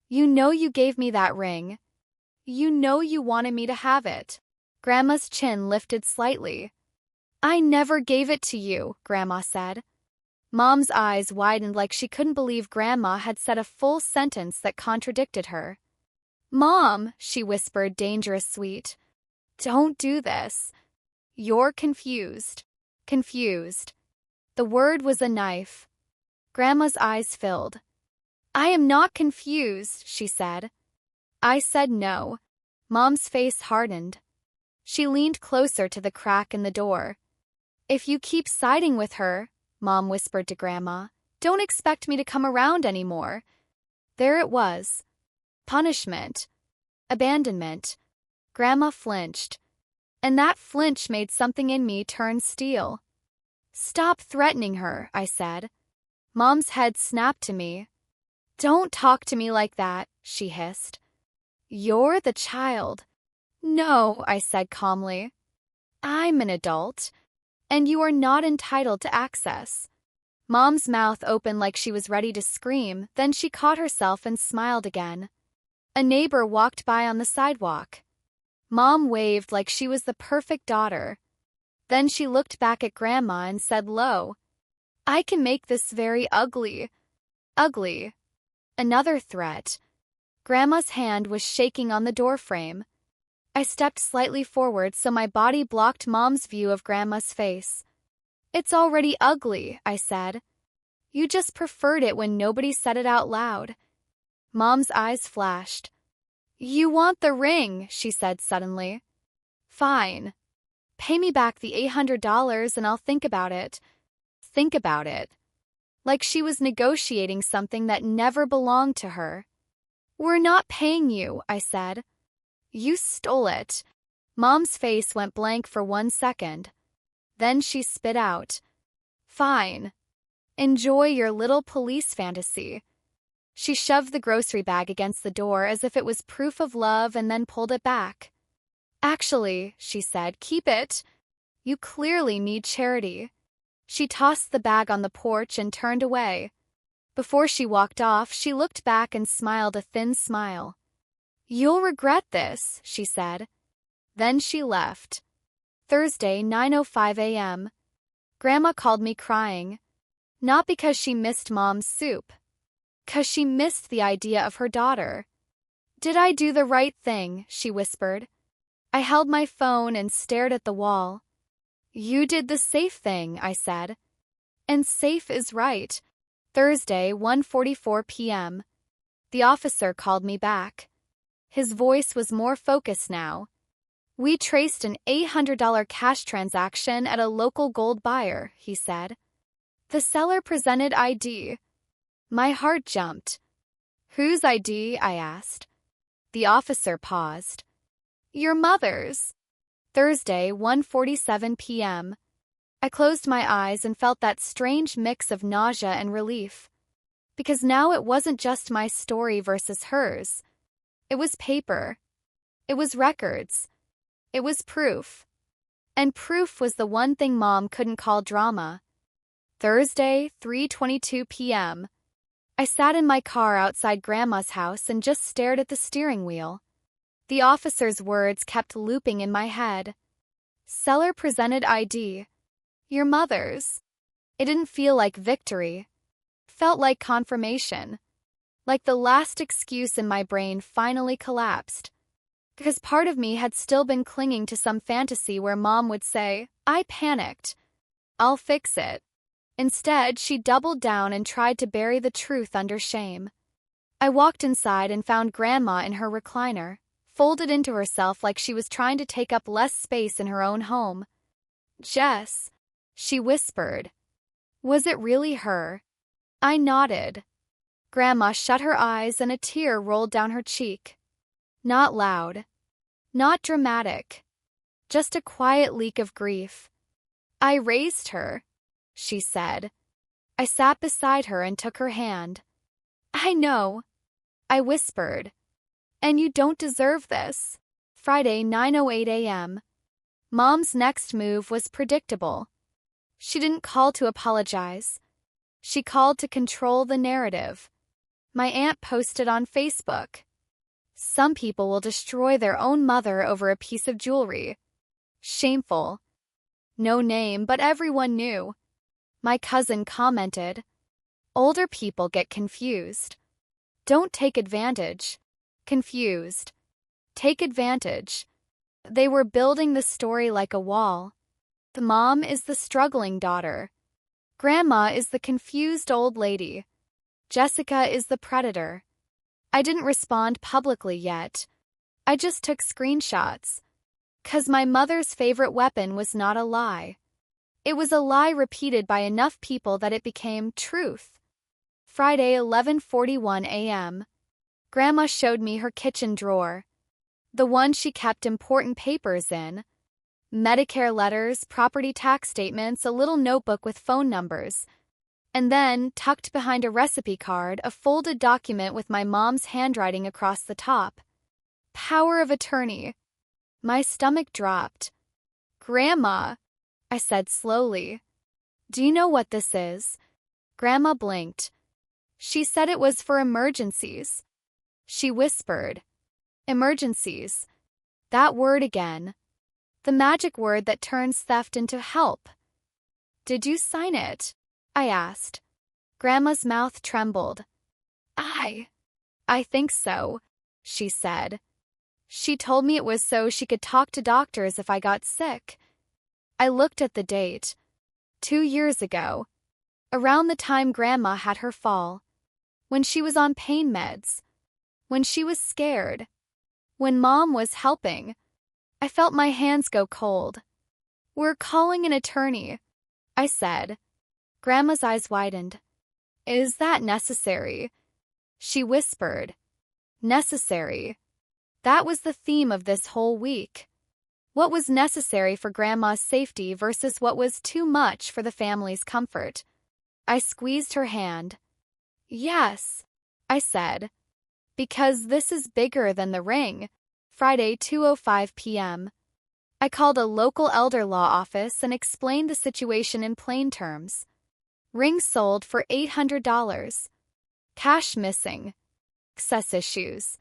You know you gave me that ring. You know you wanted me to have it." Grandma's chin lifted slightly. "I never gave it to you," Grandma said. Mom's eyes widened like she couldn't believe Grandma had said a full sentence that contradicted her. "Mom," she whispered, dangerous sweet. "Don't do this. You're confused." Confused. The word was a knife. Grandma's eyes filled. "I am not confused," she said. I said no. Mom's face hardened. She leaned closer to the crack in the door. "If you keep siding with her," Mom whispered to Grandma, "don't expect me to come around anymore." There it was. Punishment. Abandonment. Grandma flinched. And that flinch made something in me turn steel. "Stop threatening her," I said. Mom's head snapped to me. "Don't talk to me like that," she hissed. "You're the child." "No," I said calmly. "I'm an adult, and you are not entitled to access." Mom's mouth opened like she was ready to scream, then she caught herself and smiled again. A neighbor walked by on the sidewalk. Mom waved like she was the perfect daughter. Then she looked back at Grandma and said low, "I can make this very ugly." Ugly. Another threat. Grandma's hand was shaking on the doorframe. I stepped slightly forward so my body blocked Mom's view of Grandma's face. "It's already ugly," I said. "You just preferred it when nobody said it out loud." Mom's eyes flashed. "You want the ring," she said suddenly. "Fine. Pay me back the $800 and I'll think about it." Think about it. Like she was negotiating something that never belonged to her. "We're not paying you," I said. "You stole it." Mom's face went blank for 1 second. Then she spit out, "Fine. Enjoy your little police fantasy." She shoved the grocery bag against the door as if it was proof of love and then pulled it back. "Actually," she said, "keep it. You clearly need charity." She tossed the bag on the porch and turned away. Before she walked off, she looked back and smiled a thin smile. "You'll regret this," she said. Then she left. Thursday, 9:05 a.m. Grandma called me crying. Not because she missed Mom's soup. 'Cause she missed the idea of her daughter. "Did I do the right thing?" she whispered. I held my phone and stared at the wall. "You did the safe thing," I said. And safe is right. Thursday, 1:44 p.m. The officer called me back. His voice was more focused now. "We traced an $800 cash transaction at a local gold buyer," he said. "The seller presented ID." My heart jumped. "Whose ID?" I asked. The officer paused. "Your mother's." Thursday, 1:47 p.m. I closed my eyes and felt that strange mix of nausea and relief. Because now it wasn't just my story versus hers. It was paper. It was records. It was proof. And proof was the one thing Mom couldn't call drama. Thursday, 3:22 p.m. I sat in my car outside Grandma's house and just stared at the steering wheel. The officer's words kept looping in my head. Seller presented ID. Your mother's. It didn't feel like victory. Felt like confirmation. Like the last excuse in my brain finally collapsed. Because part of me had still been clinging to some fantasy where Mom would say, I panicked. I'll fix it. Instead, she doubled down and tried to bury the truth under shame. I walked inside and found Grandma in her recliner, folded into herself like she was trying to take up less space in her own home. Jess, she whispered. Was it really her? I nodded. Grandma shut her eyes and a tear rolled down her cheek. Not loud. Not dramatic. Just a quiet leak of grief. I raised her, she said. I sat beside her and took her hand. I know, I whispered. And you don't deserve this. Friday, 9:08 a.m. Mom's next move was predictable. She didn't call to apologize. She called to control the narrative. My aunt posted on Facebook. Some people will destroy their own mother over a piece of jewelry. Shameful. No name, but everyone knew. My cousin commented. Older people get confused. Don't take advantage. Confused. Take advantage. They were building the story like a wall. The mom is the struggling daughter. Grandma is the confused old lady. Jessica is the predator. I didn't respond publicly yet. I just took screenshots. 'Cause my mother's favorite weapon was not a lie. It was a lie repeated by enough people that it became truth. Friday, 11:41 a.m. Grandma showed me her kitchen drawer. The one she kept important papers in. Medicare letters, property tax statements, a little notebook with phone numbers. And then, tucked behind a recipe card, a folded document with my mom's handwriting across the top. Power of attorney. My stomach dropped. Grandma, I said slowly. Do you know what this is? Grandma blinked. She said it was for emergencies. She whispered. Emergencies. That word again. The magic word that turns theft into help. Did you sign it? I asked. Grandma's mouth trembled. I think so, she said. She told me it was so she could talk to doctors if I got sick. I looked at the date. 2 years ago. Around the time Grandma had her fall. When she was on pain meds. When she was scared. When Mom was helping. I felt my hands go cold. We're calling an attorney, I said. Grandma's eyes widened. Is that necessary? She whispered. Necessary. That was the theme of this whole week. What was necessary for Grandma's safety versus what was too much for the family's comfort. I squeezed her hand. Yes, I said. Because this is bigger than the ring. Friday, 2:05 p.m. I called a local elder law office and explained the situation in plain terms. Ring sold for $800. Cash missing. Access issues.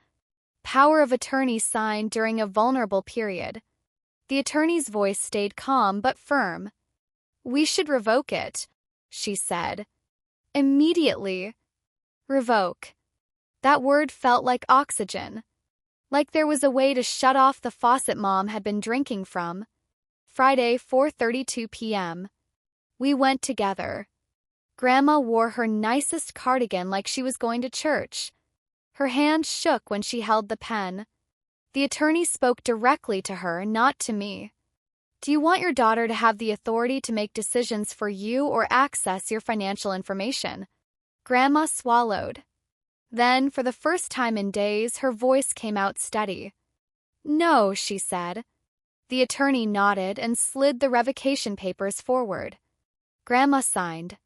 Power of attorney signed during a vulnerable period. The attorney's voice stayed calm but firm. We should revoke it, she said. Immediately. Revoke. That word felt like oxygen. Like there was a way to shut off the faucet Mom had been drinking from. Friday, 4:32 p.m. We went together. Grandma wore her nicest cardigan like she was going to church. Her hand shook when she held the pen. The attorney spoke directly to her, not to me. Do you want your daughter to have the authority to make decisions for you or access your financial information? Grandma swallowed. Then, for the first time in days, her voice came out steady. No, she said. The attorney nodded and slid the revocation papers forward. Grandma signed,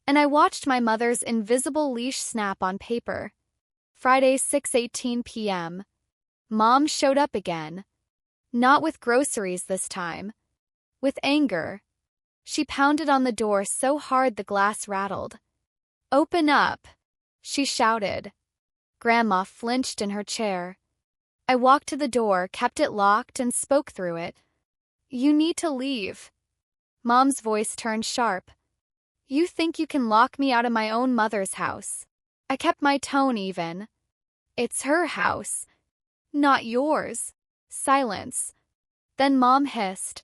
and I watched my mother's invisible leash snap on paper. Friday, 6:18 p.m. Mom showed up again. Not with groceries this time. With anger. She pounded on the door so hard the glass rattled. "Open up!" she shouted. Grandma flinched in her chair. I walked to the door, kept it locked, and spoke through it. "You need to leave." Mom's voice turned sharp. "You think you can lock me out of my own mother's house?" I kept my tone even. "It's her house, not yours." Silence. Then Mom hissed.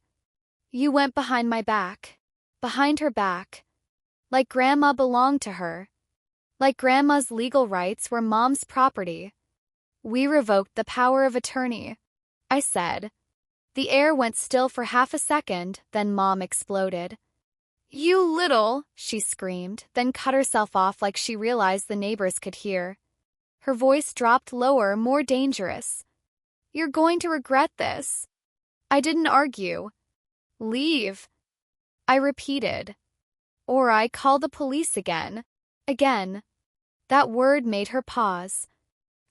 "You went behind my back." Behind her back. Like Grandma belonged to her. Like Grandma's legal rights were Mom's property. "We revoked the power of attorney," I said. The air went still for half a second, then Mom exploded. "You little," she screamed, then cut herself off like she realized the neighbors could hear. Her voice dropped lower, more dangerous. "You're going to regret this." I didn't argue. "Leave," I repeated. "Or I call the police again." Again. That word made her pause.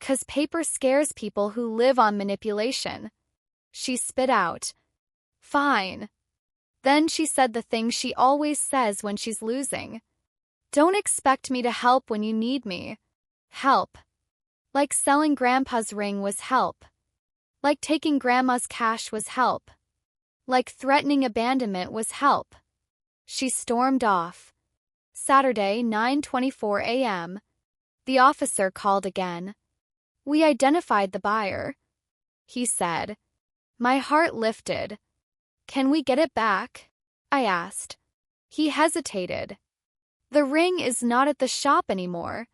"'Cause paper scares people who live on manipulation." She spit out. "Fine." Then she said the thing she always says when she's losing. "Don't expect me to help when you need me." Help. Like selling Grandpa's ring was help. Like taking Grandma's cash was help. Like threatening abandonment was help. She stormed off. Saturday, 9:24 a.m. The officer called again. "We identified the buyer," he said. My heart lifted. "Can we get it back?" I asked. He hesitated. "The ring is not at the shop anymore."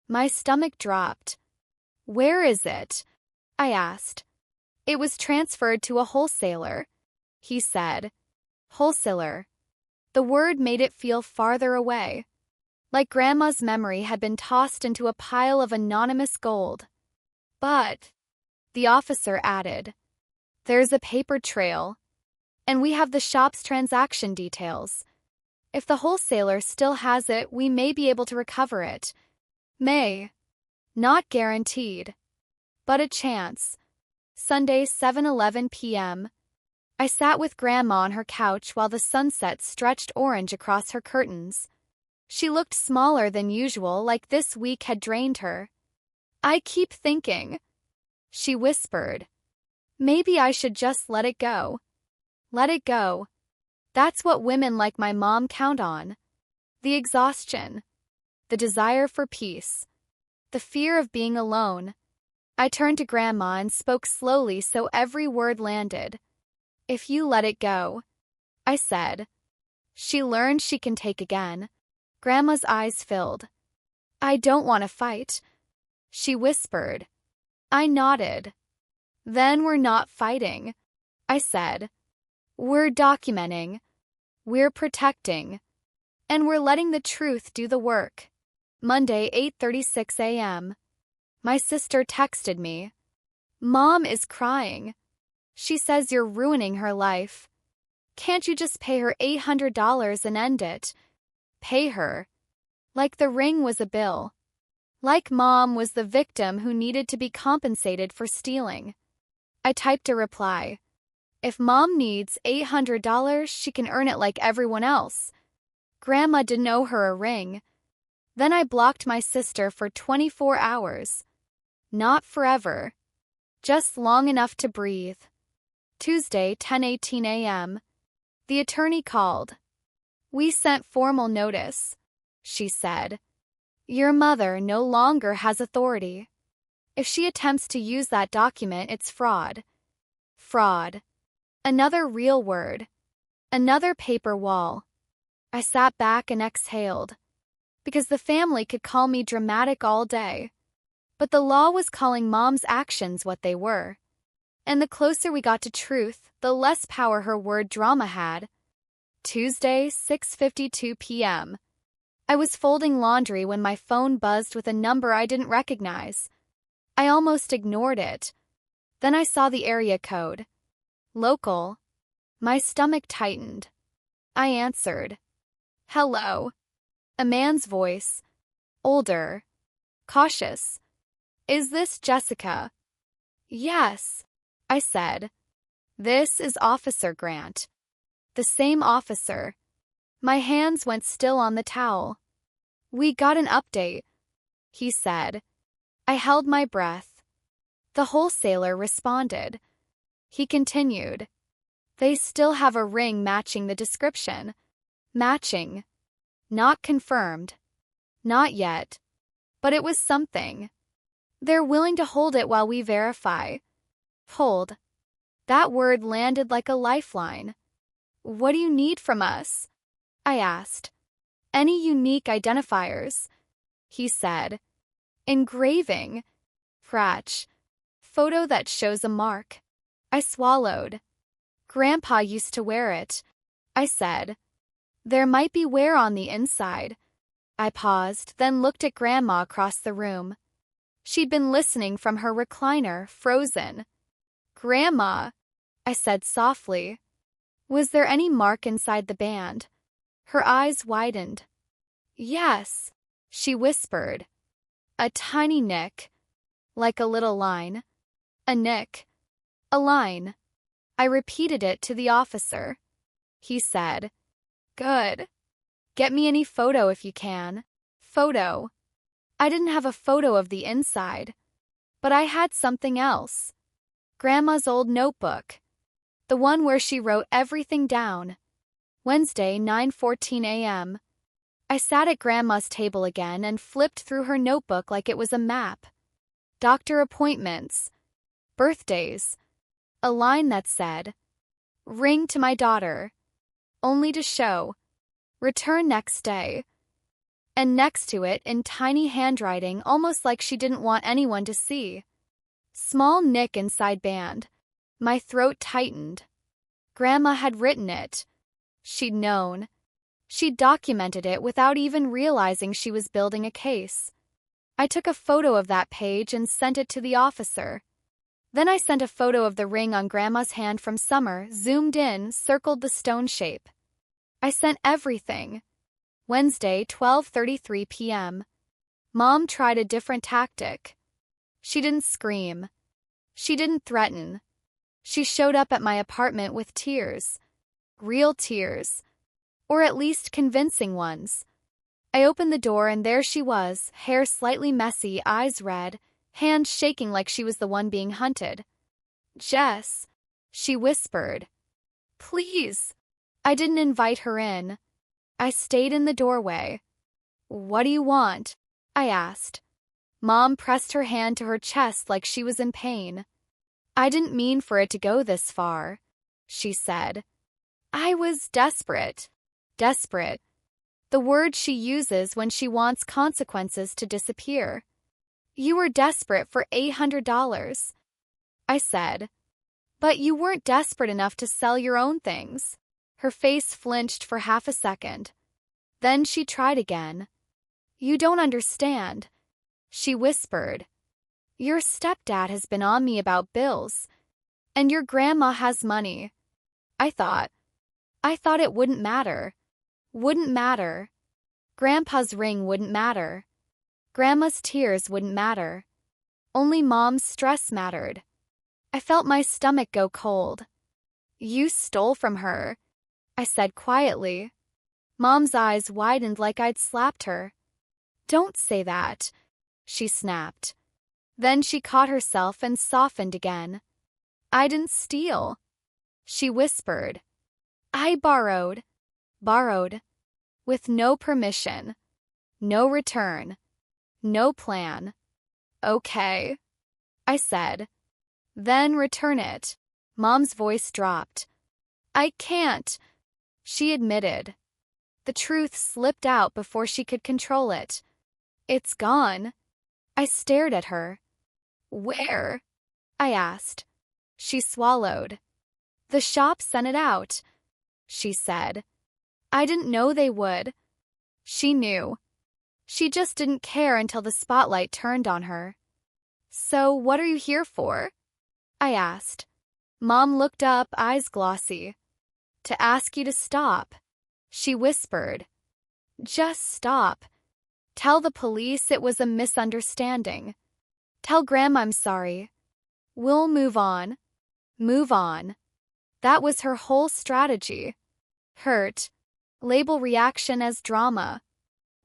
My stomach dropped. "Where is it?" I asked. "It was transferred to a wholesaler," he said. Wholesaler. The word made it feel farther away. Like Grandma's memory had been tossed into a pile of anonymous gold. "But," the officer added, "there's a paper trail. And we have the shop's transaction details. If the wholesaler still has it, we may be able to recover it. May. Not guaranteed. But a chance." Sunday, 7:11 p.m. I sat with Grandma on her couch while the sunset stretched orange across her curtains. She looked smaller than usual, like this week had drained her. "I keep thinking," she whispered, "maybe I should just let it go." Let it go. That's what women like my mom count on. The exhaustion. The desire for peace. The fear of being alone. I turned to Grandma and spoke slowly so every word landed. "If you let it go," I said. "She learned she can take again." Grandma's eyes filled. "I don't want to fight," she whispered. I nodded. "Then we're not fighting," I said. "We're documenting. We're protecting. And we're letting the truth do the work." Monday, 8:36 a.m. My sister texted me. "Mom is crying. She says you're ruining her life. Can't you just pay her $800 and end it?" Pay her. Like the ring was a bill. Like Mom was the victim who needed to be compensated for stealing. I typed a reply. If Mom needs $800, she can earn it like everyone else. Grandma didn't owe her a ring. Then I blocked my sister for 24 hours. Not forever. Just long enough to breathe. Tuesday, 10:18 a.m. The attorney called. "We sent formal notice," she said. "Your mother no longer has authority. If she attempts to use that document, it's fraud." Fraud. Another real word. Another paper wall. I sat back and exhaled. Because the family could call me dramatic all day. But the law was calling Mom's actions what they were. And the closer we got to truth, the less power her word drama had. Tuesday, 6:52 p.m. I was folding laundry when my phone buzzed with a number I didn't recognize. I almost ignored it. Then I saw the area code. Local. My stomach tightened. I answered. Hello. A man's voice. Older. Cautious. Is this Jessica? Yes, I said. This is Officer Grant. The same officer. My hands went still on the towel. We got an update, he said. I held my breath. The wholesaler responded. He continued. They still have a ring matching the description. Matching. Not confirmed. Not yet. But it was something. They're willing to hold it while we verify. Hold. That word landed like a lifeline. What do you need from us? I asked. Any unique identifiers? He said. Engraving. Fratch. Photo that shows a mark. I swallowed. Grandpa used to wear it, I said. There might be wear on the inside. I paused, then looked at Grandma across the room. She'd been listening from her recliner, frozen. Grandma, I said softly. Was there any mark inside the band? Her eyes widened. Yes, she whispered. A tiny nick. Like a little line. A nick. A line. I repeated it to the officer. He said, Good. Get me any photo if you can. Photo. I didn't have a photo of the inside. But I had something else. Grandma's old notebook. The one where she wrote everything down. Wednesday, 9:14 a.m. I sat at Grandma's table again and flipped through her notebook like it was a map. Doctor appointments. Birthdays. A line that said, Ring to my daughter. Only to show. Return next day. And next to it, in tiny handwriting, almost like she didn't want anyone to see. Small nick inside band. My throat tightened. Grandma had written it. She'd known. She'd documented it without even realizing she was building a case. I took a photo of that page and sent it to the officer. Then I sent a photo of the ring on Grandma's hand from summer, zoomed in, circled the stone shape. I sent everything. Wednesday, 12:33 p.m. Mom tried a different tactic. She didn't scream. She didn't threaten. She showed up at my apartment with tears. Real tears. Or at least convincing ones. I opened the door and there she was, hair slightly messy, eyes red, hands shaking like she was the one being hunted. Jess, she whispered. Please. I didn't invite her in. I stayed in the doorway. What do you want? I asked. Mom pressed her hand to her chest like she was in pain. I didn't mean for it to go this far, she said. I was desperate. Desperate. The word she uses when she wants consequences to disappear. You were desperate for $800. I said. But you weren't desperate enough to sell your own things. Her face flinched for half a second. Then she tried again. You don't understand, she whispered. Your stepdad has been on me about bills. And your grandma has money. I thought it wouldn't matter. Wouldn't matter. Grandpa's ring wouldn't matter. Grandma's tears wouldn't matter. Only Mom's stress mattered. I felt my stomach go cold. You stole from her, I said quietly. Mom's eyes widened like I'd slapped her. Don't say that, she snapped. Then she caught herself and softened again. I didn't steal, she whispered. I borrowed. Borrowed. With no permission. No return. No plan. Okay, I said. Then return it. Mom's voice dropped. I can't, she admitted. The truth slipped out before she could control it. It's gone. I stared at her. Where? I asked. She swallowed. The shop sent it out, she said. I didn't know they would. She knew. She just didn't care until the spotlight turned on her. So what are you here for? I asked. Mom looked up, eyes glossy. To ask you to stop, she whispered. Just stop. Tell the police it was a misunderstanding. Tell Grandma I'm sorry. We'll move on. Move on. That was her whole strategy. Hurt. Label reaction as drama.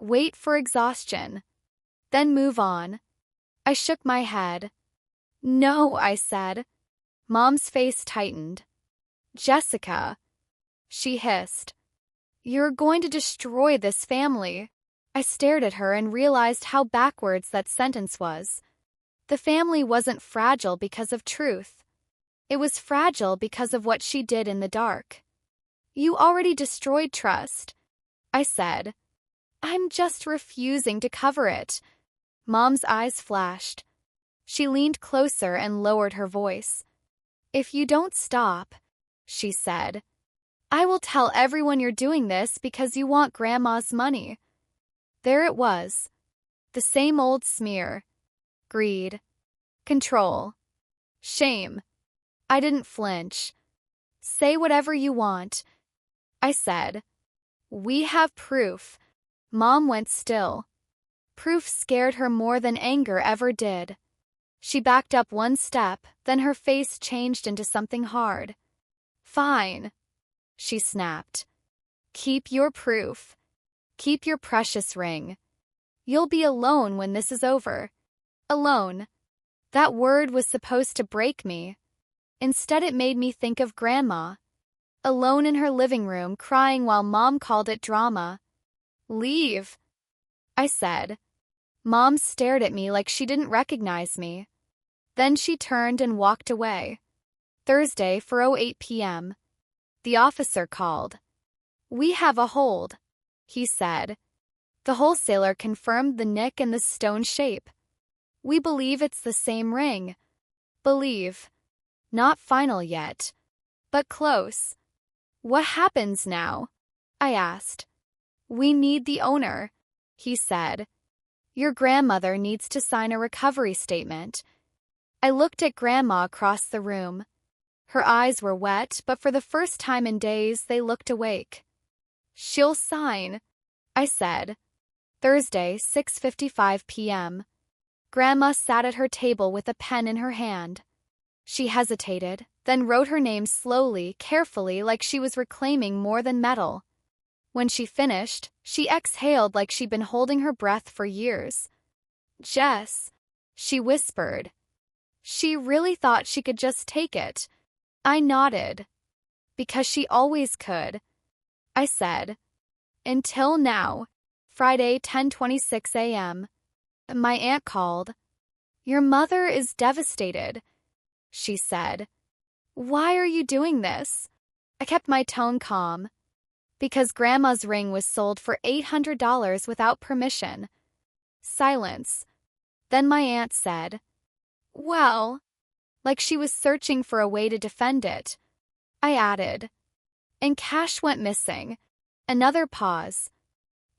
Wait for exhaustion. Then move on. I shook my head. No, I said. Mom's face tightened. Jessica. She hissed. You're going to destroy this family. I stared at her and realized how backwards that sentence was. The family wasn't fragile because of truth. It was fragile because of what she did in the dark. You already destroyed trust, I said. I'm just refusing to cover it. Mom's eyes flashed. She leaned closer and lowered her voice. If you don't stop, she said, I will tell everyone you're doing this because you want Grandma's money. There it was. The same old smear. Greed. Control. Shame. I didn't flinch. Say whatever you want, I said. We have proof. Mom went still. Proof scared her more than anger ever did. She backed up one step, then her face changed into something hard. Fine, she snapped. Keep your proof. Keep your precious ring. You'll be alone when this is over. Alone. That word was supposed to break me. Instead, it made me think of Grandma. Alone in her living room, crying while Mom called it drama. Leave, I said. Mom stared at me like she didn't recognize me. Then she turned and walked away. Thursday, 4:08 p.m. The officer called. We have a hold, he said. The wholesaler confirmed the nick and the stone shape. We believe it's the same ring. Believe. Not final yet, but close. What happens now? I asked. We need the owner, he said. Your grandmother needs to sign a recovery statement. I looked at Grandma across the room. Her eyes were wet, but for the first time in days, they looked awake. She'll sign, I said. Thursday, 6:55 p.m. Grandma sat at her table with a pen in her hand. She hesitated, then wrote her name slowly, carefully, like she was reclaiming more than metal. When she finished, she exhaled like she'd been holding her breath for years. Jess, she whispered. She really thought she could just take it. I nodded. Because she always could. I said. Until now. Friday, 10:26 a.m. My aunt called. Your mother is devastated, she said. Why are you doing this? I kept my tone calm. Because Grandma's ring was sold for $800 without permission. Silence. Then my aunt said, well, like she was searching for a way to defend it. I added, and cash went missing. Another pause.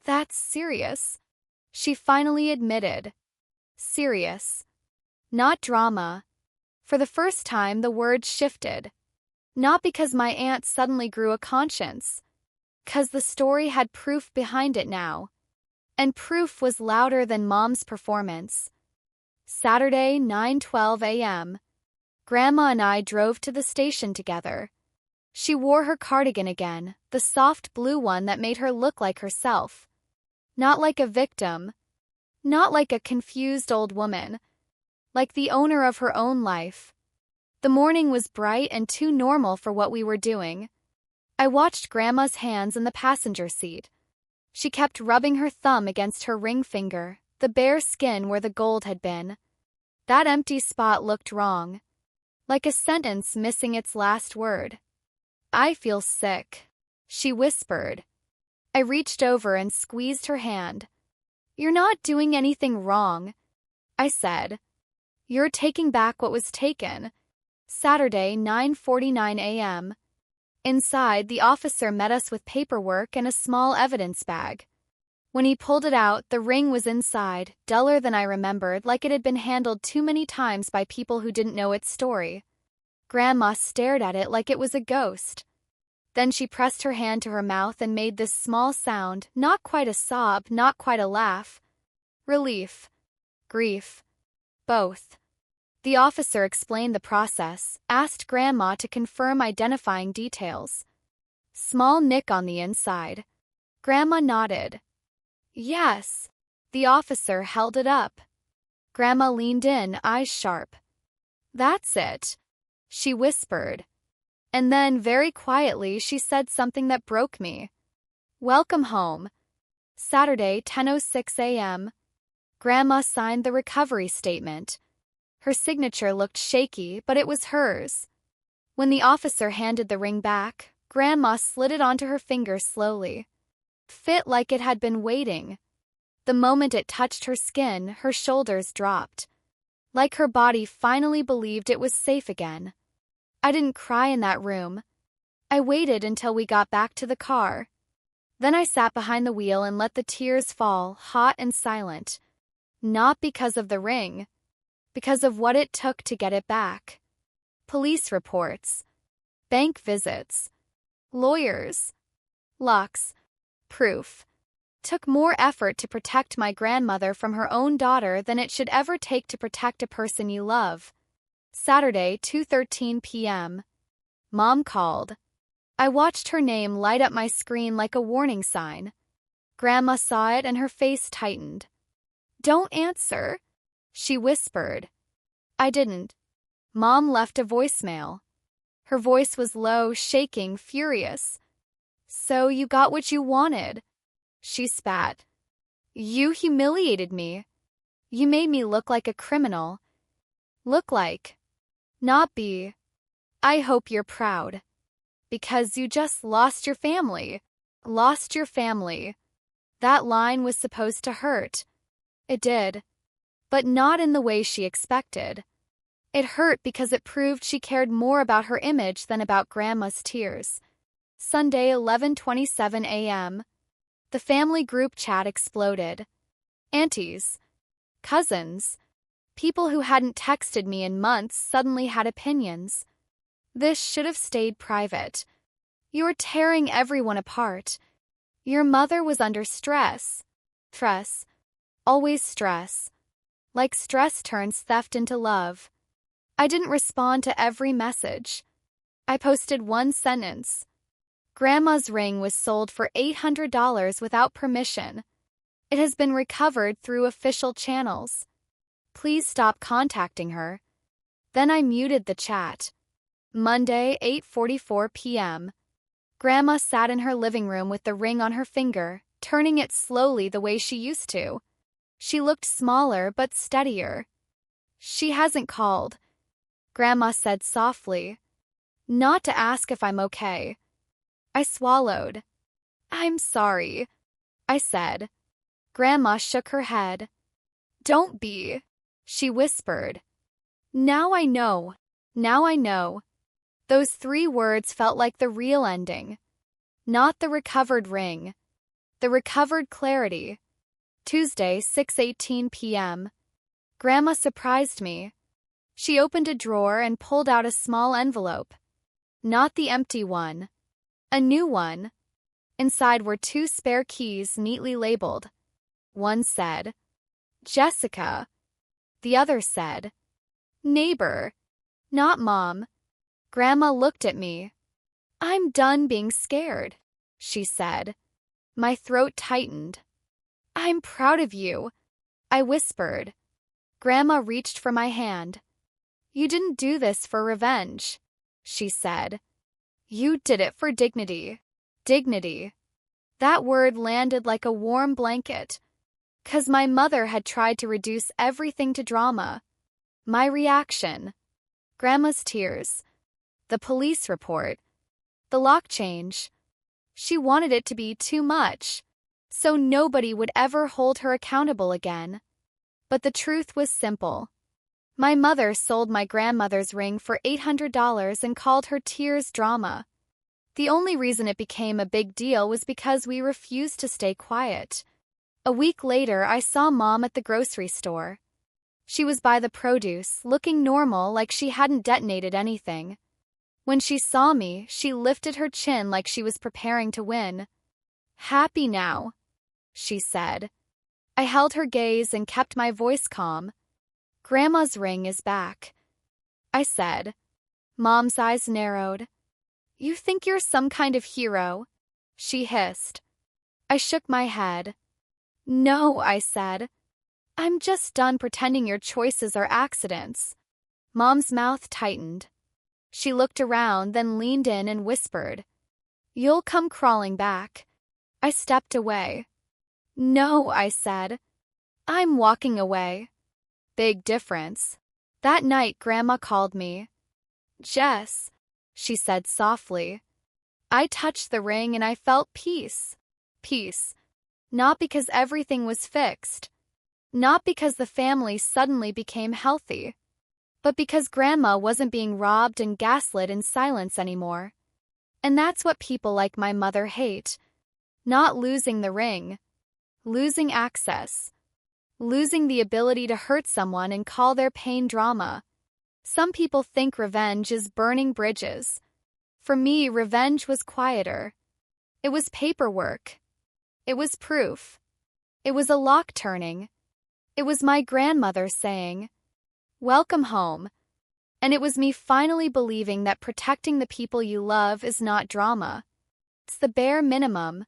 That's serious, she finally admitted. Serious. Not drama. For the first time, the words shifted. Not because my aunt suddenly grew a conscience. 'Cause the story had proof behind it now. And proof was louder than Mom's performance. Saturday, 9:12 a.m. Grandma and I drove to the station together. She wore her cardigan again, the soft blue one that made her look like herself. Not like a victim. Not like a confused old woman. Like the owner of her own life. The morning was bright and too normal for what we were doing. I watched Grandma's hands in the passenger seat. She kept rubbing her thumb against her ring finger, the bare skin where the gold had been. That empty spot looked wrong. Like a sentence missing its last word. I feel sick, she whispered. I reached over and squeezed her hand. You're not doing anything wrong, I said. You're taking back what was taken. Saturday, 9:49 a.m. Inside, the officer met us with paperwork and a small evidence bag. When he pulled it out, the ring was inside, duller than I remembered, like it had been handled too many times by people who didn't know its story. Grandma stared at it like it was a ghost. Then she pressed her hand to her mouth and made this small sound, not quite a sob, not quite a laugh. Relief. Grief. Both. The officer explained the process, asked Grandma to confirm identifying details. Small nick on the inside. Grandma nodded. Yes. The officer held it up. Grandma leaned in, eyes sharp. That's it, she whispered. And then, very quietly, she said something that broke me. Welcome home. Saturday, 10:06 a.m. Grandma signed the recovery statement. Her signature looked shaky, but it was hers. When the officer handed the ring back, Grandma slid it onto her finger slowly. Fit like it had been waiting. The moment it touched her skin, her shoulders dropped. Like her body finally believed it was safe again. I didn't cry in that room. I waited until we got back to the car. Then I sat behind the wheel and let the tears fall, hot and silent. Not because of the ring. Because of what it took to get it back. Police reports. Bank visits. Lawyers. Locks. Proof. Took more effort to protect my grandmother from her own daughter than it should ever take to protect a person you love. Saturday, 2:13 p.m. Mom called. I watched her name light up my screen like a warning sign. Grandma saw it and her face tightened. Don't answer, she whispered. I didn't. Mom left a voicemail. Her voice was low, shaking, furious. So you got what you wanted, she spat. You humiliated me. You made me look like a criminal. Look like. Not be. I hope you're proud. Because you just lost your family. Lost your family. That line was supposed to hurt. It did. But not in the way she expected. It hurt because it proved she cared more about her image than about Grandma's tears. Sunday, 11:27 a.m. The family group chat exploded. Aunties. Cousins. People who hadn't texted me in months suddenly had opinions. This should have stayed private. You're tearing everyone apart. Your mother was under stress. Stress. Always stress. Like stress turns theft into love. I didn't respond to every message. I posted one sentence. Grandma's ring was sold for $800 without permission. It has been recovered through official channels. Please stop contacting her. Then I muted the chat. Monday, 8:44 p.m. Grandma sat in her living room with the ring on her finger, turning it slowly the way she used to. She looked smaller but steadier. She hasn't called, Grandma said softly. Not to ask if I'm okay. I swallowed. I'm sorry, I said. Grandma shook her head. Don't be, she whispered. Now I know. Now I know. Those 3 words felt like the real ending. Not the recovered ring. The recovered clarity. Tuesday, 6:18 p.m. Grandma surprised me. She opened a drawer and pulled out a small envelope. Not the empty one. A new one. Inside were 2 spare keys neatly labeled. One said, Jessica. The other said, Neighbor. Not Mom. Grandma looked at me. I'm done being scared, she said. My throat tightened. I'm proud of you, I whispered. Grandma reached for my hand. You didn't do this for revenge, she said. You did it for dignity. Dignity. That word landed like a warm blanket. 'Cause my mother had tried to reduce everything to drama. My reaction. Grandma's tears. The police report. The lock change. She wanted it to be too much, so nobody would ever hold her accountable again. But the truth was simple. My mother sold my grandmother's ring for $800 and called her tears drama. The only reason it became a big deal was because we refused to stay quiet. A week later, I saw Mom at the grocery store. She was by the produce, looking normal like she hadn't detonated anything. When she saw me, she lifted her chin like she was preparing to win. "Happy now," she said. I held her gaze and kept my voice calm. "Grandma's ring is back," I said. Mom's eyes narrowed. "You think you're some kind of hero?" she hissed. I shook my head. "No," I said. "I'm just done pretending your choices are accidents." Mom's mouth tightened. She looked around, then leaned in and whispered, "You'll come crawling back." I stepped away. "No," I said. "I'm walking away." Big difference. That night, Grandma called me. "Jess," she said softly. I touched the ring and I felt peace. Peace. Not because everything was fixed. Not because the family suddenly became healthy. But because Grandma wasn't being robbed and gaslit in silence anymore. And that's what people like my mother hate. Not losing the ring. Losing access. Losing the ability to hurt someone and call their pain drama. Some people think revenge is burning bridges. For me, revenge was quieter. It was paperwork. It was proof. It was a lock turning. It was my grandmother saying, "Welcome home." And it was me finally believing that protecting the people you love is not drama. It's the bare minimum.